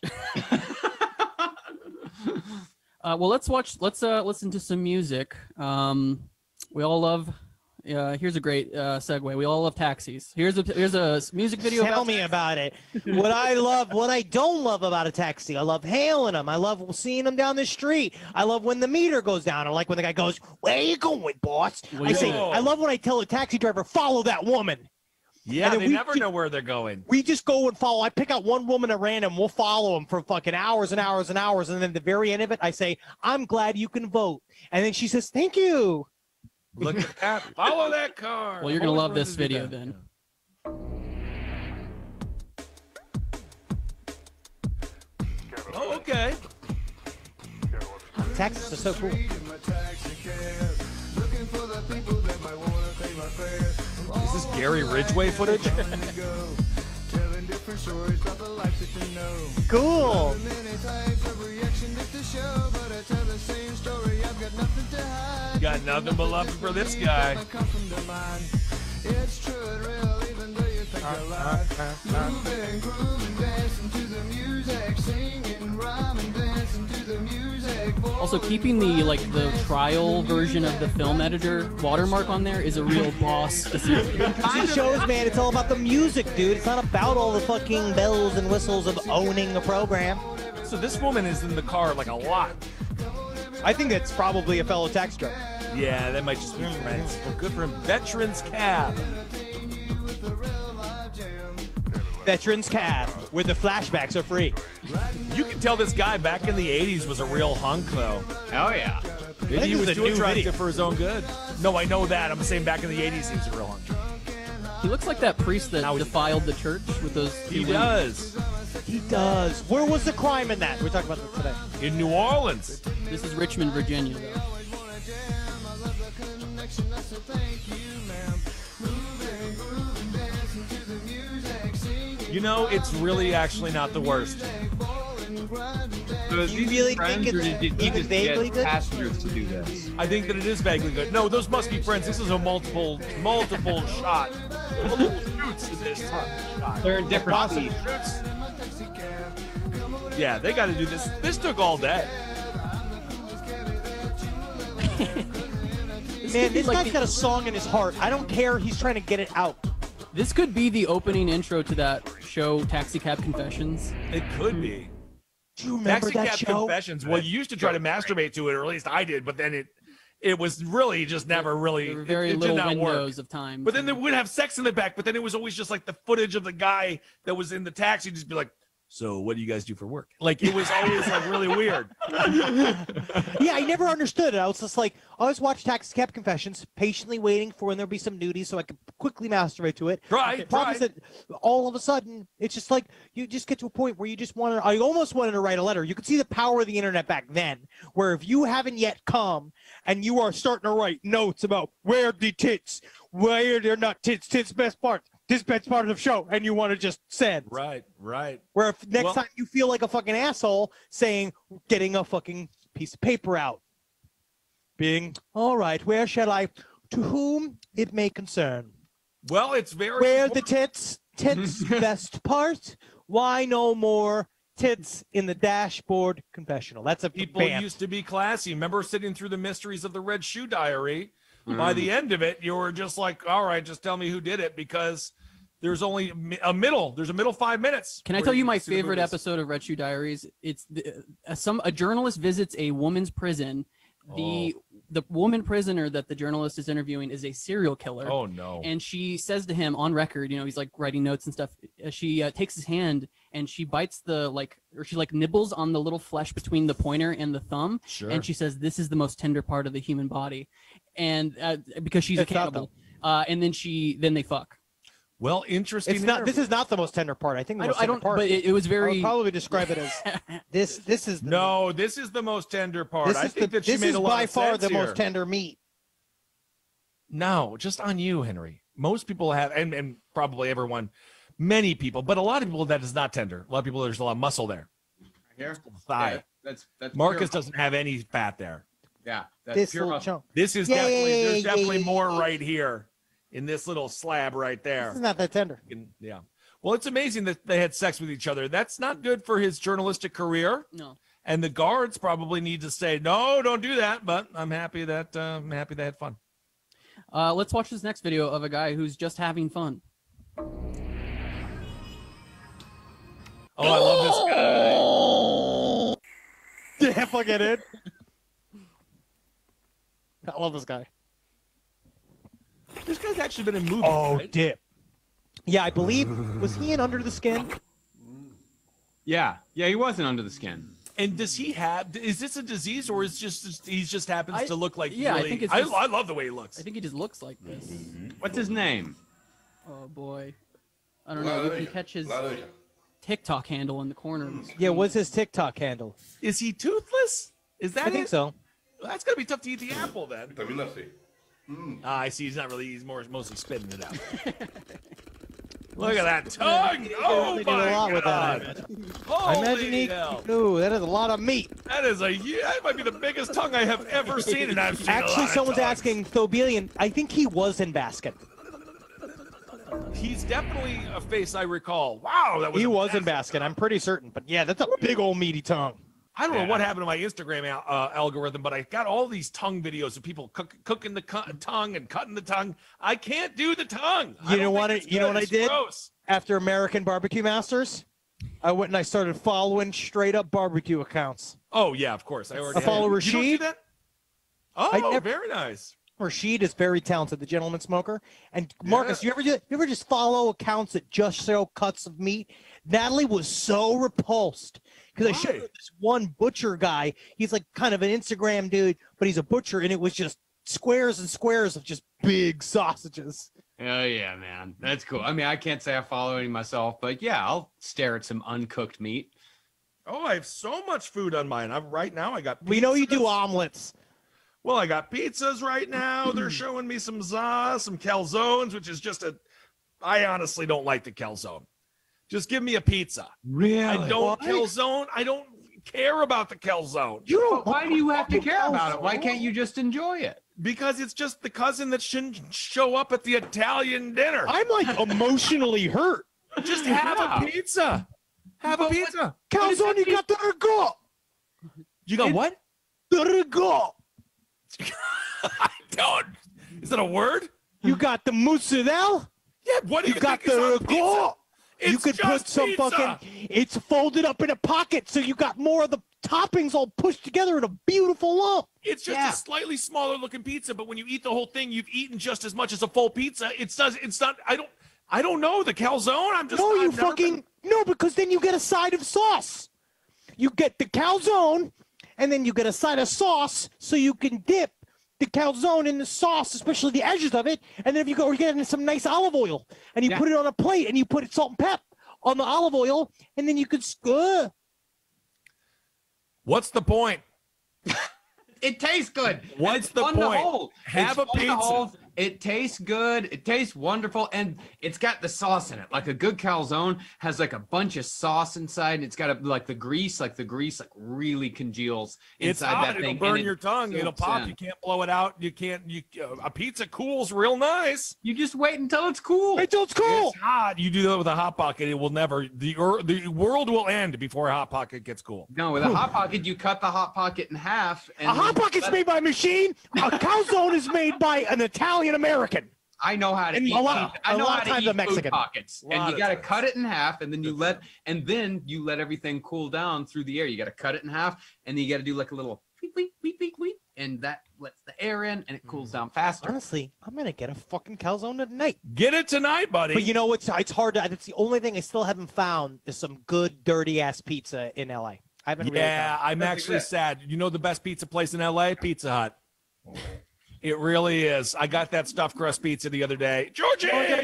Well, let's listen to some music. We all love. Here's a great segue. We all love taxis. Here's a music video. Tell me about it. What I don't love about a taxi. I love hailing them. I love seeing them down the street. I love when the meter goes down. I like when the guy goes, "Where are you going, boss?" I love when I tell a taxi driver, "Follow that woman." Yeah, And then they we never know where they're going. We just go and follow. I pick out one woman at random. We'll follow them for fucking hours and hours and hours. And then at the very end of it, I say, "I'm glad you can vote." And then she says, "Thank you." Look at that. Follow that car. Well, you're going to love this video then. Oh, okay. Taxis are so cool. Is this Gary Ridgway footage? Cool. Got nothing but love for this guy. Also, keeping the trial version of the film editor watermark on there is a real boss decision. These shows, man, it's all about the music, dude. It's not about all the fucking bells and whistles of owning a program. So this woman is in the car like a lot. I think that's probably a fellow tax driver. Yeah, that might just be friends. Well, good for him. Veterans Cab. Veterans Cab, where the flashbacks are free. You can tell this guy back in the 80s was a real hunk, though. Oh, yeah. Maybe he was a too new attractive video. for his own good. No, I know that. I'm saying back in the 80s he was a real hunk. He looks like that priest that defiled the church with those. He does. He does. Where was the crime in that? We're talking about this today. In New Orleans. This is Richmond, Virginia, though. You know, it's really actually not the worst. So Do you really think it's even vaguely good? Passengers to do this. I think that it is vaguely good. No, those must be friends. This is a multiple shot. Multiple shoots in this shot. They're in different Lots of speeds. shoots. Yeah, they got to do this. This took all day. Man, this guy's got a song in his heart. I don't care. He's trying to get it out. This could be the opening intro to that show, Taxi Cab Confessions. It could be. Do you remember Taxi that Cab show? Confessions. Well, you used to try to masturbate to it, or at least I did, but then it was really just never really. There were very it did little not work. windows of time. But then they would have sex in the back, but then it was always just like the footage of the guy that was in the taxi just be like, "So what do you guys do for work?" Like it was always like really weird. Yeah, I never understood it. I was just like, I always watch Taxi Cab Confessions, patiently waiting for when there'd be some nudity so I could quickly masturbate to it. The problem is that all of a sudden, it's just like, you just get to a point where you just want to, I almost wanted to write a letter. You could see the power of the internet back then, where if you haven't yet come and you are starting to write notes about where the tits, where they're not tits, best part. This best part of the show, and you want to just send. Right. Where if next time you feel like a fucking asshole saying, getting a fucking piece of paper out. Being, all right, where shall I, to whom it may concern. Well, it's very Where the tits best part, why no more tits in the dashboard confessional. That's a people band. used to be classy. Remember sitting through the mysteries of the Red Shoe Diary? By the end of it, you were just like, all right, just tell me who did it, because there's only a middle 5 minutes. Can I tell you my favorite episode of Red Shoe Diaries? It's a journalist visits a woman's prison. The woman prisoner that the journalist is interviewing is a serial killer. Oh no! And she says to him on record, you know, he's like writing notes and stuff. She takes his hand and she bites she nibbles on the little flesh between the pointer and the thumb. Sure. And she says, "This is the most tender part of the human body," and because she's a cannibal. And then they fuck. Well, interesting. This is not the most tender part. I think the most tender part. But it was very. I would probably describe it as this. This is this is the most tender part. I think that she this made is a lot by of far sense the here. most tender meat. No, just on you, Henry. Most people have, and probably everyone, many people, but a lot of people that is not tender. A lot of people, there's a lot of muscle there. Here, thigh. Yeah, that's Marcus pure doesn't have any fat there. Yeah, that's This pure little muscle. chunk. This is definitely there's definitely more right here in this little slab right there. This is not that tender. Yeah. Well, it's amazing that they had sex with each other. That's not good for his journalistic career. No. And the guards probably need to say, no, don't do that. But I'm happy that they had fun. Let's watch this next video of a guy who's just having fun. Oh, I love this guy. Yeah, fuck it in. I love this guy. This guy's actually been in movies. Oh, right? dip. Yeah, I believe. Was he in Under the Skin? Yeah, he wasn't Under the Skin. And does he have? Is this a disease, or is he just happens to look like? Yeah, really, I think it's. I love the way he looks. I think he just looks like this. What's his name? Oh boy, I don't know. You can catch his TikTok handle in the corner. Yeah, what's his TikTok handle? Is he toothless? Is that? I think so. Well, that's gonna be tough to eat the apple then. I see. He's not really. He's mostly spitting it out. Look at that tongue! Oh really my did a lot with God! that. Holy I imagine he. hell. Ooh, that is a lot of meat. That might be the biggest tongue I have ever seen, and I've seen Actually, a lot someone's of tongues. asking Thobelian. I think he was in Baskin. He's definitely a face I recall. Wow, that was. He was in Baskin. I'm pretty certain. But yeah, that's a big old meaty tongue. I don't know what happened to my Instagram algorithm, but I got all these tongue videos of people cooking the tongue and cutting the tongue. I can't do the tongue. You know what? It's You know what I It's did gross. after American Barbecue Masters? I went and I started following straight up barbecue accounts. Oh yeah, of course. I follow You don't see Rashid. that? Oh, very nice. Rashid is very talented, the gentleman smoker. And Marcus, you ever just follow accounts that just show cuts of meat? Natalie was so repulsed because I showed her this one butcher guy. He's like kind of an Instagram dude, but he's a butcher, and it was just squares and squares of just big sausages. Oh yeah, man, that's cool. I mean, I can't say I follow any myself, but yeah, I'll stare at some uncooked meat. Oh, I have so much food on mine. Right now I got. We know you do omelets. Well, I got pizzas right now. They're showing me some calzones, which is just I honestly don't like the calzone. Just give me a pizza. Really? I don't calzone. I don't care about the calzone. Why do you have to care about it? Why can't you just enjoy it? Because it's just the cousin that shouldn't show up at the Italian dinner. I'm like emotionally hurt. Just have a pizza. Have a pizza. Calzone, you got the rigot. You got what? The rigot. I don't. Is that a word? You got the mozzarella. Yeah. What do you got think is the on rigot. pizza? You It's could put just some pizza. fucking. It's folded up in a pocket, so you got more of the toppings all pushed together in a beautiful lump. It's just a slightly smaller looking pizza, but when you eat the whole thing, you've eaten just as much as a full pizza. It's not. I don't know the calzone. I'm just. No, I've never been- no, because then you get a side of sauce. You get the calzone, and then you get a side of sauce, so you can dip the calzone in the sauce, especially the edges of it. And then if you go, you get some nice olive oil, and you put it on a plate, and you put salt and pep on the olive oil, and then you could. What's the point? It tastes good. What's It's the fun to point? hold. Have It's a fun to pizza. hold. It tastes good. It tastes wonderful, and it's got the sauce in it. Like a good calzone has like a bunch of sauce inside, and it's got like the grease really congeals inside hot. that thing. It'll burn and your tongue. It'll pop. in. You can't blow it out. You can't. A pizza cools real nice. You just wait until it's cool. Wait till it's cool. It's hot. You do that with a hot pocket. It will never. The world will end before a hot pocket gets cool. No, with a hot pocket, you cut the hot pocket in half. And A hot pocket's made by a machine. A calzone is made by an Italian American. I know how to And eat. a lot of times a food Mexican. pockets, and you got to cut it in half, and then you let everything cool down through the air. You got to cut it in half, and then you got to do like a little tweet, tweet, tweet, tweet, tweet, and that lets the air in, and it cools down faster. Honestly, I'm gonna get a fucking calzone tonight. Get it tonight, buddy. But you know what's? It's hard to. That's the only thing I still haven't found is some good dirty ass pizza in LA. I haven't. Really found it. I'm actually sad. You know the best pizza place in LA? Pizza Hut. It really is. I got that stuffed crust pizza the other day. Georgie! Pizza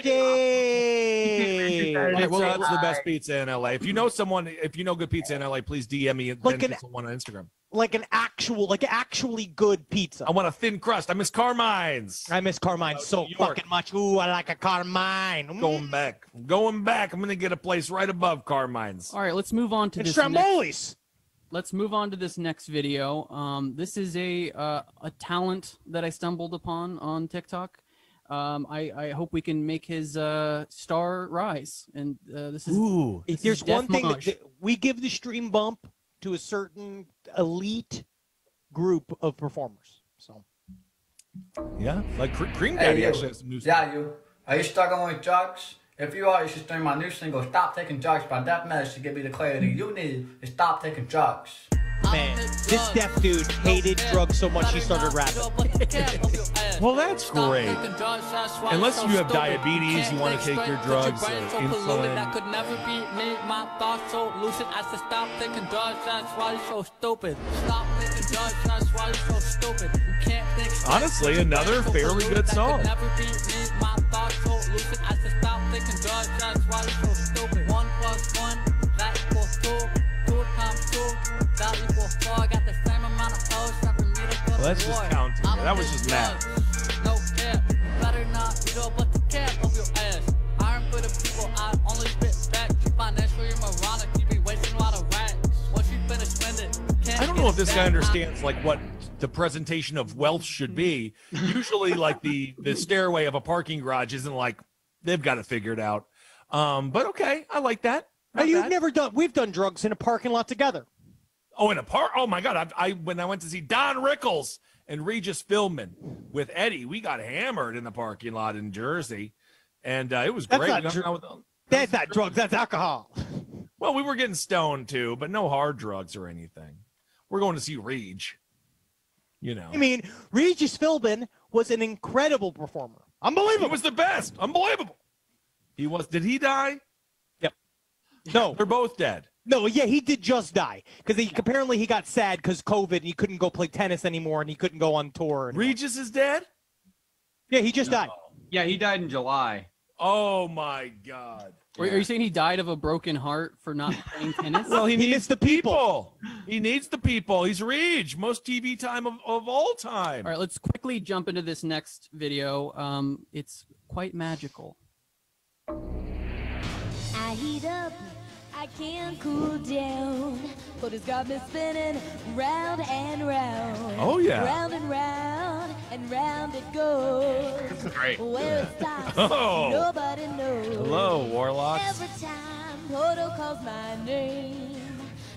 Hut's the best pizza in LA. If you know good pizza in LA, please DM me at Ben Kissel one on Instagram. Like actually good pizza. I want a thin crust. I miss Carmine's. I miss Carmine's so fucking much. Ooh, I like a Carmine. Going back. I'm gonna get a place right above Carmine's. All right, let's move on to It's this. Stromboli's. Let's move on to this next video. This is a talent that I stumbled upon on TikTok. I hope we can make his star rise. And this is If there's one thing Monge. that we give the stream bump to a certain elite group of performers. So yeah, like Cream Daddy actually has some new stuff. Yeah, you. Are you struggling with drugs? If you are, you should stream my new single, Stop Taking Drugs, by Death Mesh to give you the clarity you need to stop taking drugs. Man, this deaf dude hated drugs so much he started rapping. Well, that's great. Unless you have diabetes, you want to take your drugs or insulin. That could never be me. My thoughts so lucid. I said stop thinking drugs. That's why you're so stupid. Stop thinking drugs. That's why you're so stupid. You can't think. Honestly, another fairly good song. Never be me. My thoughts so lucid. I said stop thinking drugs. That's why you're so stupid. 1 + 1, that equals 2. 2 times 2, that equals 4. I got the same amount of hoes that for me to put. Well, that's just counting. That was just math. No cap, better not, you know, but the cap of your ass. Iron for the people, I only spit back. You financially moronic, you be wasting a lot of racks. Once you finish spending, I don't know if this guy understands like what the presentation of wealth should be. Usually, like the stairway of a parking garage isn't like they've got it figured out. But okay, I like that. Now, we've done drugs in a parking lot together. Oh, in a park? Oh my God! When I went to see Don Rickles and Regis Philbin with Eddie, we got hammered in the parking lot in Jersey, and it was great. That's not drugs. That's alcohol. Well, we were getting stoned too, but no hard drugs or anything. We're going to see Reg. You know. I mean, Regis Philbin was an incredible performer. Unbelievable. He was the best. Unbelievable. He was. Did he die? Yep. No. They're both dead. No, yeah, he did just die because apparently he got sad because COVID and he couldn't go play tennis anymore and he couldn't go on tour. Regis is dead? Yeah, he just died. Yeah, he died in July. Oh my God. Are you saying he died of a broken heart for not playing tennis? Well, he needs the people. He needs the people. He's Reg, most TV time of all time. All right, let's quickly jump into this next video. It's quite magical. I heat up, I can't cool down, but it's got me spinning round and round. Oh, yeah. Round and round it goes. This is great. Where it stops, Oh. nobody knows. Hello, Warlocks. Every time Toto calls my name,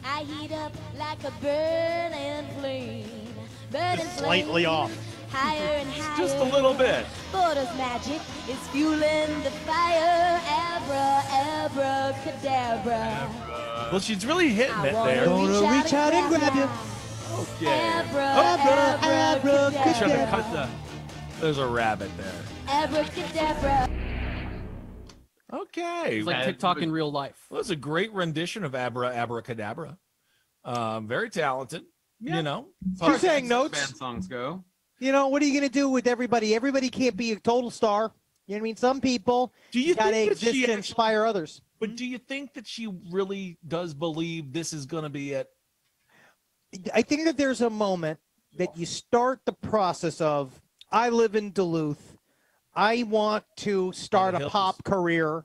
I heat up like a burning flame. Burning Slightly flame, off. higher and higher. Just a little bit. Borders magic is fueling the fire. Abra, abracadabra. Well, she's really hitting it there. Reach out and grab you. Okay. Abracadabra. Trying to cut the. There's a rabbit there. Abracadabra. Okay. It's like TikTok in real life. Well, it's a great rendition of Abracadabra. Very talented. Yeah. You know. She's saying notes. Band songs go. You know, what are you going to do with everybody? Everybody can't be a total star. You know what I mean? Some people got to exist to inspire others. But do you think that she really does believe this is going to be it? I think that there's a moment that you start the process of, I live in Duluth. I want to start a hills. pop career,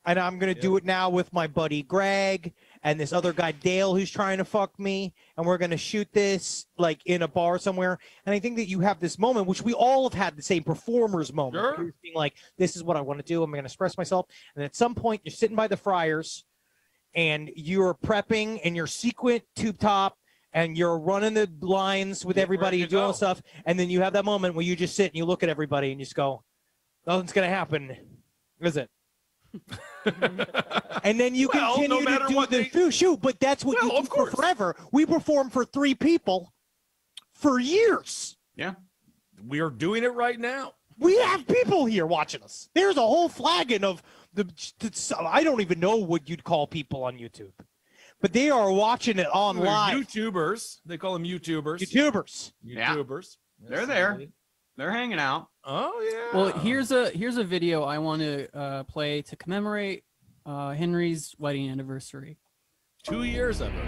and I'm going to do it now with my buddy Greg and this other guy Dale who's trying to fuck me, and we're going to shoot this like in a bar somewhere. And I think that you have this moment, which we all have had the same performers moment. Sure. You're being like, this is what I want to do. I'm going to express myself. And at some point, you're sitting by the Friars, and you're prepping in your sequin tube top, and you're running the lines with everybody, you do all the stuff, and then you have that moment where you just sit and you look at everybody and you just go, nothing's going to happen, is it? And then you continue to do the shoot, but that's what you do for forever. We perform for 3 people for years. Yeah. We are doing it right now. We have people here watching us. There's a whole flagon of I don't even know what you'd call people on YouTube. But they are watching it online. YouTubers. They call them YouTubers. YouTubers. YouTubers. Yeah. They're there. They're hanging out. Oh yeah. Well, here's a video I want to play to commemorate Henry's wedding anniversary. 2 years of it.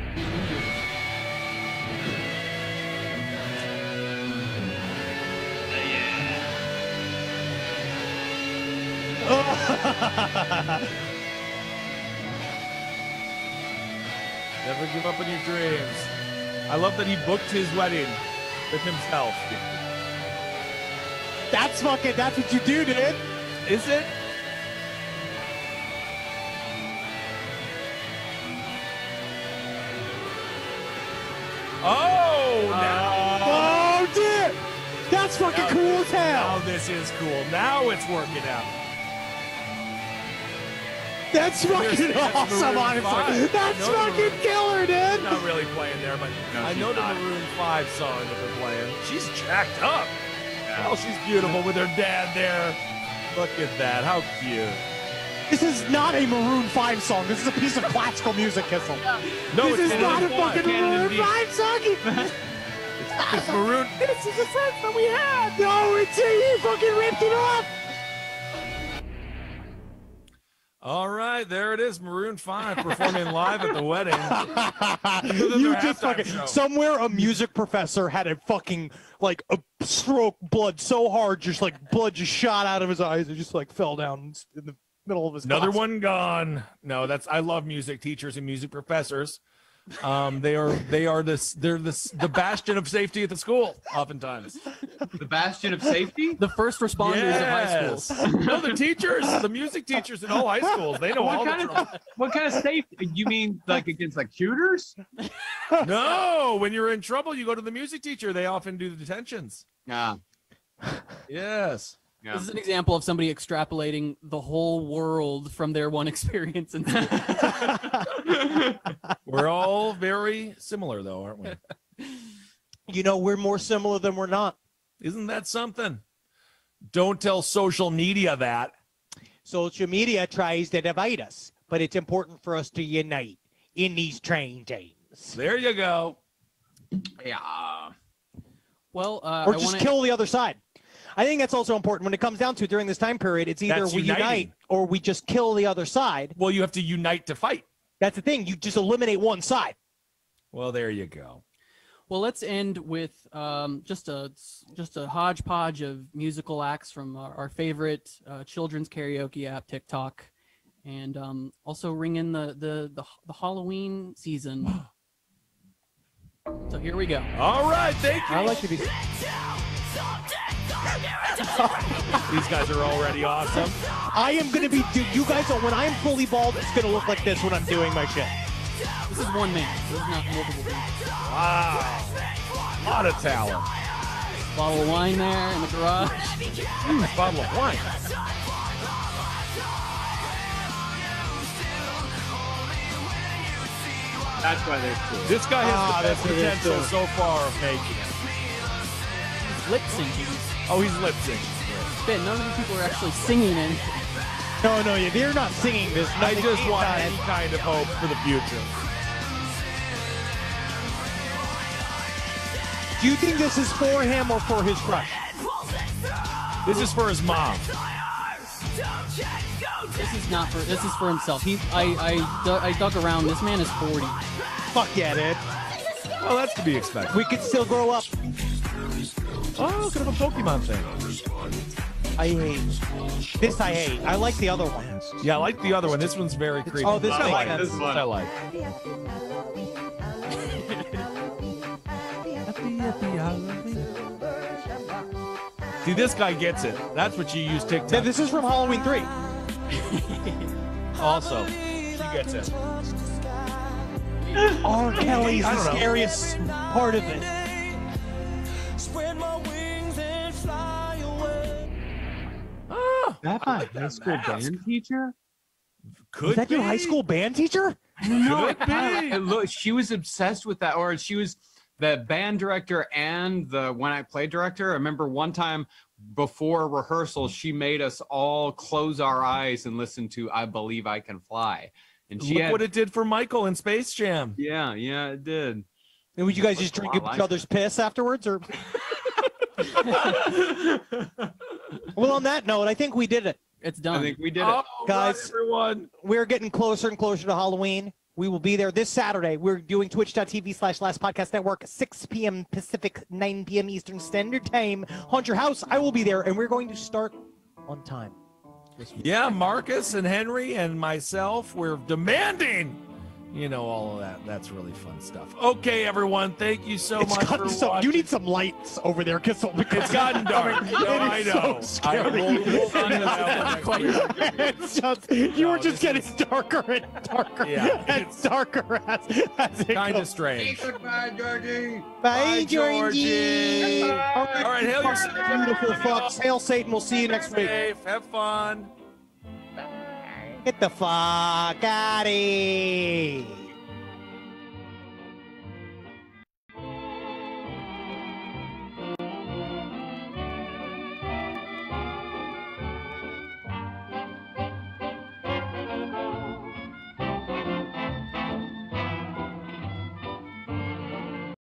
Never give up on your dreams. I love that he booked his wedding with himself. That's what you do, dude. Is it? Oh, now. Oh, dude. That's fucking cool as hell. Now this is cool. Now it's working out. That's fucking awesome, honestly. That's fucking killer, dude. Not really playing there, but I know the Maroon 5 song that they're playing. She's jacked up. Oh, she's beautiful with her dad there. Look at that. How cute. This is not a Maroon 5 song. This is a piece of classical music, Kissel. No, this is not a fucking Maroon 5 song. It's Maroon. This is the sense that we had. No, it's you fucking ripped it off. All right, there it is. Maroon 5 performing live at the wedding. You just fucking somewhere a music professor had a fucking like a stroke, blood so hard, just like blood just shot out of his eyes and just like fell down in the middle of his Another class. one gone. No, I love music teachers and music professors. They're the bastion of safety at the school, oftentimes. The bastion of safety? The first responders of high schools. No, the teachers, the music teachers in all high schools. They know all the trouble. What kind of safety? You mean like against like shooters? No, when you're in trouble, you go to the music teacher. They often do the detentions. Yeah. Yes. Yeah. This is an example of somebody extrapolating the whole world from their one experience. We're all very similar, though, aren't we? You know, we're more similar than we're not. Isn't that something? Don't tell social media that. Social media tries to divide us, but it's important for us to unite in these trying times. There you go. Yeah. Well, or just kill the other side. I think that's also important when it comes down to during this time period. It's either That's we uniting. unite or we just kill the other side. Well, you have to unite to fight. That's the thing. You just eliminate one side. Well, there you go. Well, let's end with just a hodgepodge of musical acts from our favorite children's karaoke app, TikTok, and also ring in the Halloween season. So here we go. All right, thank you. I like to be. These guys are already awesome. I am going to be, dude, you guys are, when I'm fully bald, it's going to look like this when I'm doing my shit. This is one man. This is not multiple people. Wow. A lot of talent. Bottle of wine there in the garage. Bottle of wine. That's why there's two. This guy has the best that's what it is, potential too. so far of making it. Lip syncing. Oh, he's lip syncing. Ben, none of these people are actually singing anything. No, they're not singing this. I just want any kind of hope for the future. Do you think this is for him or for his crush? This is for his mom. This is not for. This is for himself. I dug around. This man is 40. Fuck yeah, dude. Well, that's to be expected. We could still grow up. Oh, could have a Pokemon thing. I hate. This I hate. I like the other one. Yeah, I like the other one. This one's very creepy. Oh, this I makes like sense. this one. I like. See, this guy gets it. That's what you use TikTok. Yeah, this is from Halloween 3. Also, she gets it. R. Kelly's I the don't know. scariest part of it. That my high school band teacher? Could Was that be. your high school band teacher? I don't know. Could be. Look, she was obsessed with that, or she was the band director and the When I Play director. I remember one time before rehearsal, she made us all close our eyes and listen to "I Believe I Can Fly." And she Look had, what it did for Michael in Space Jam. yeah, it did. And would you guys just drink each other's piss afterwards, or? Well, on that note, I think we did it. It's done. I think we did it. Oh, Guys, everyone. We're getting closer and closer to Halloween. We will be there this Saturday. We're doing twitch.tv/Last Podcast Network, 6 p.m. Pacific, 9 p.m. Eastern Standard Time. Haunt your house. I will be there, and we're going to start on time. Yeah, Marcus and Henry and myself, we're demanding, all of that. That's really fun stuff. Okay, everyone, thank you so much for watching. You need some lights over there, Kissel. It's gotten dark. I know. It's just, you were just getting darker and darker and darker as it Kind goes. of strange. Goodbye, Georgie. Bye, Georgie. All right, hail yourself. Beautiful fucks. Hail Satan. We'll see you next week. Safe. Have fun. Get the fuck out of here.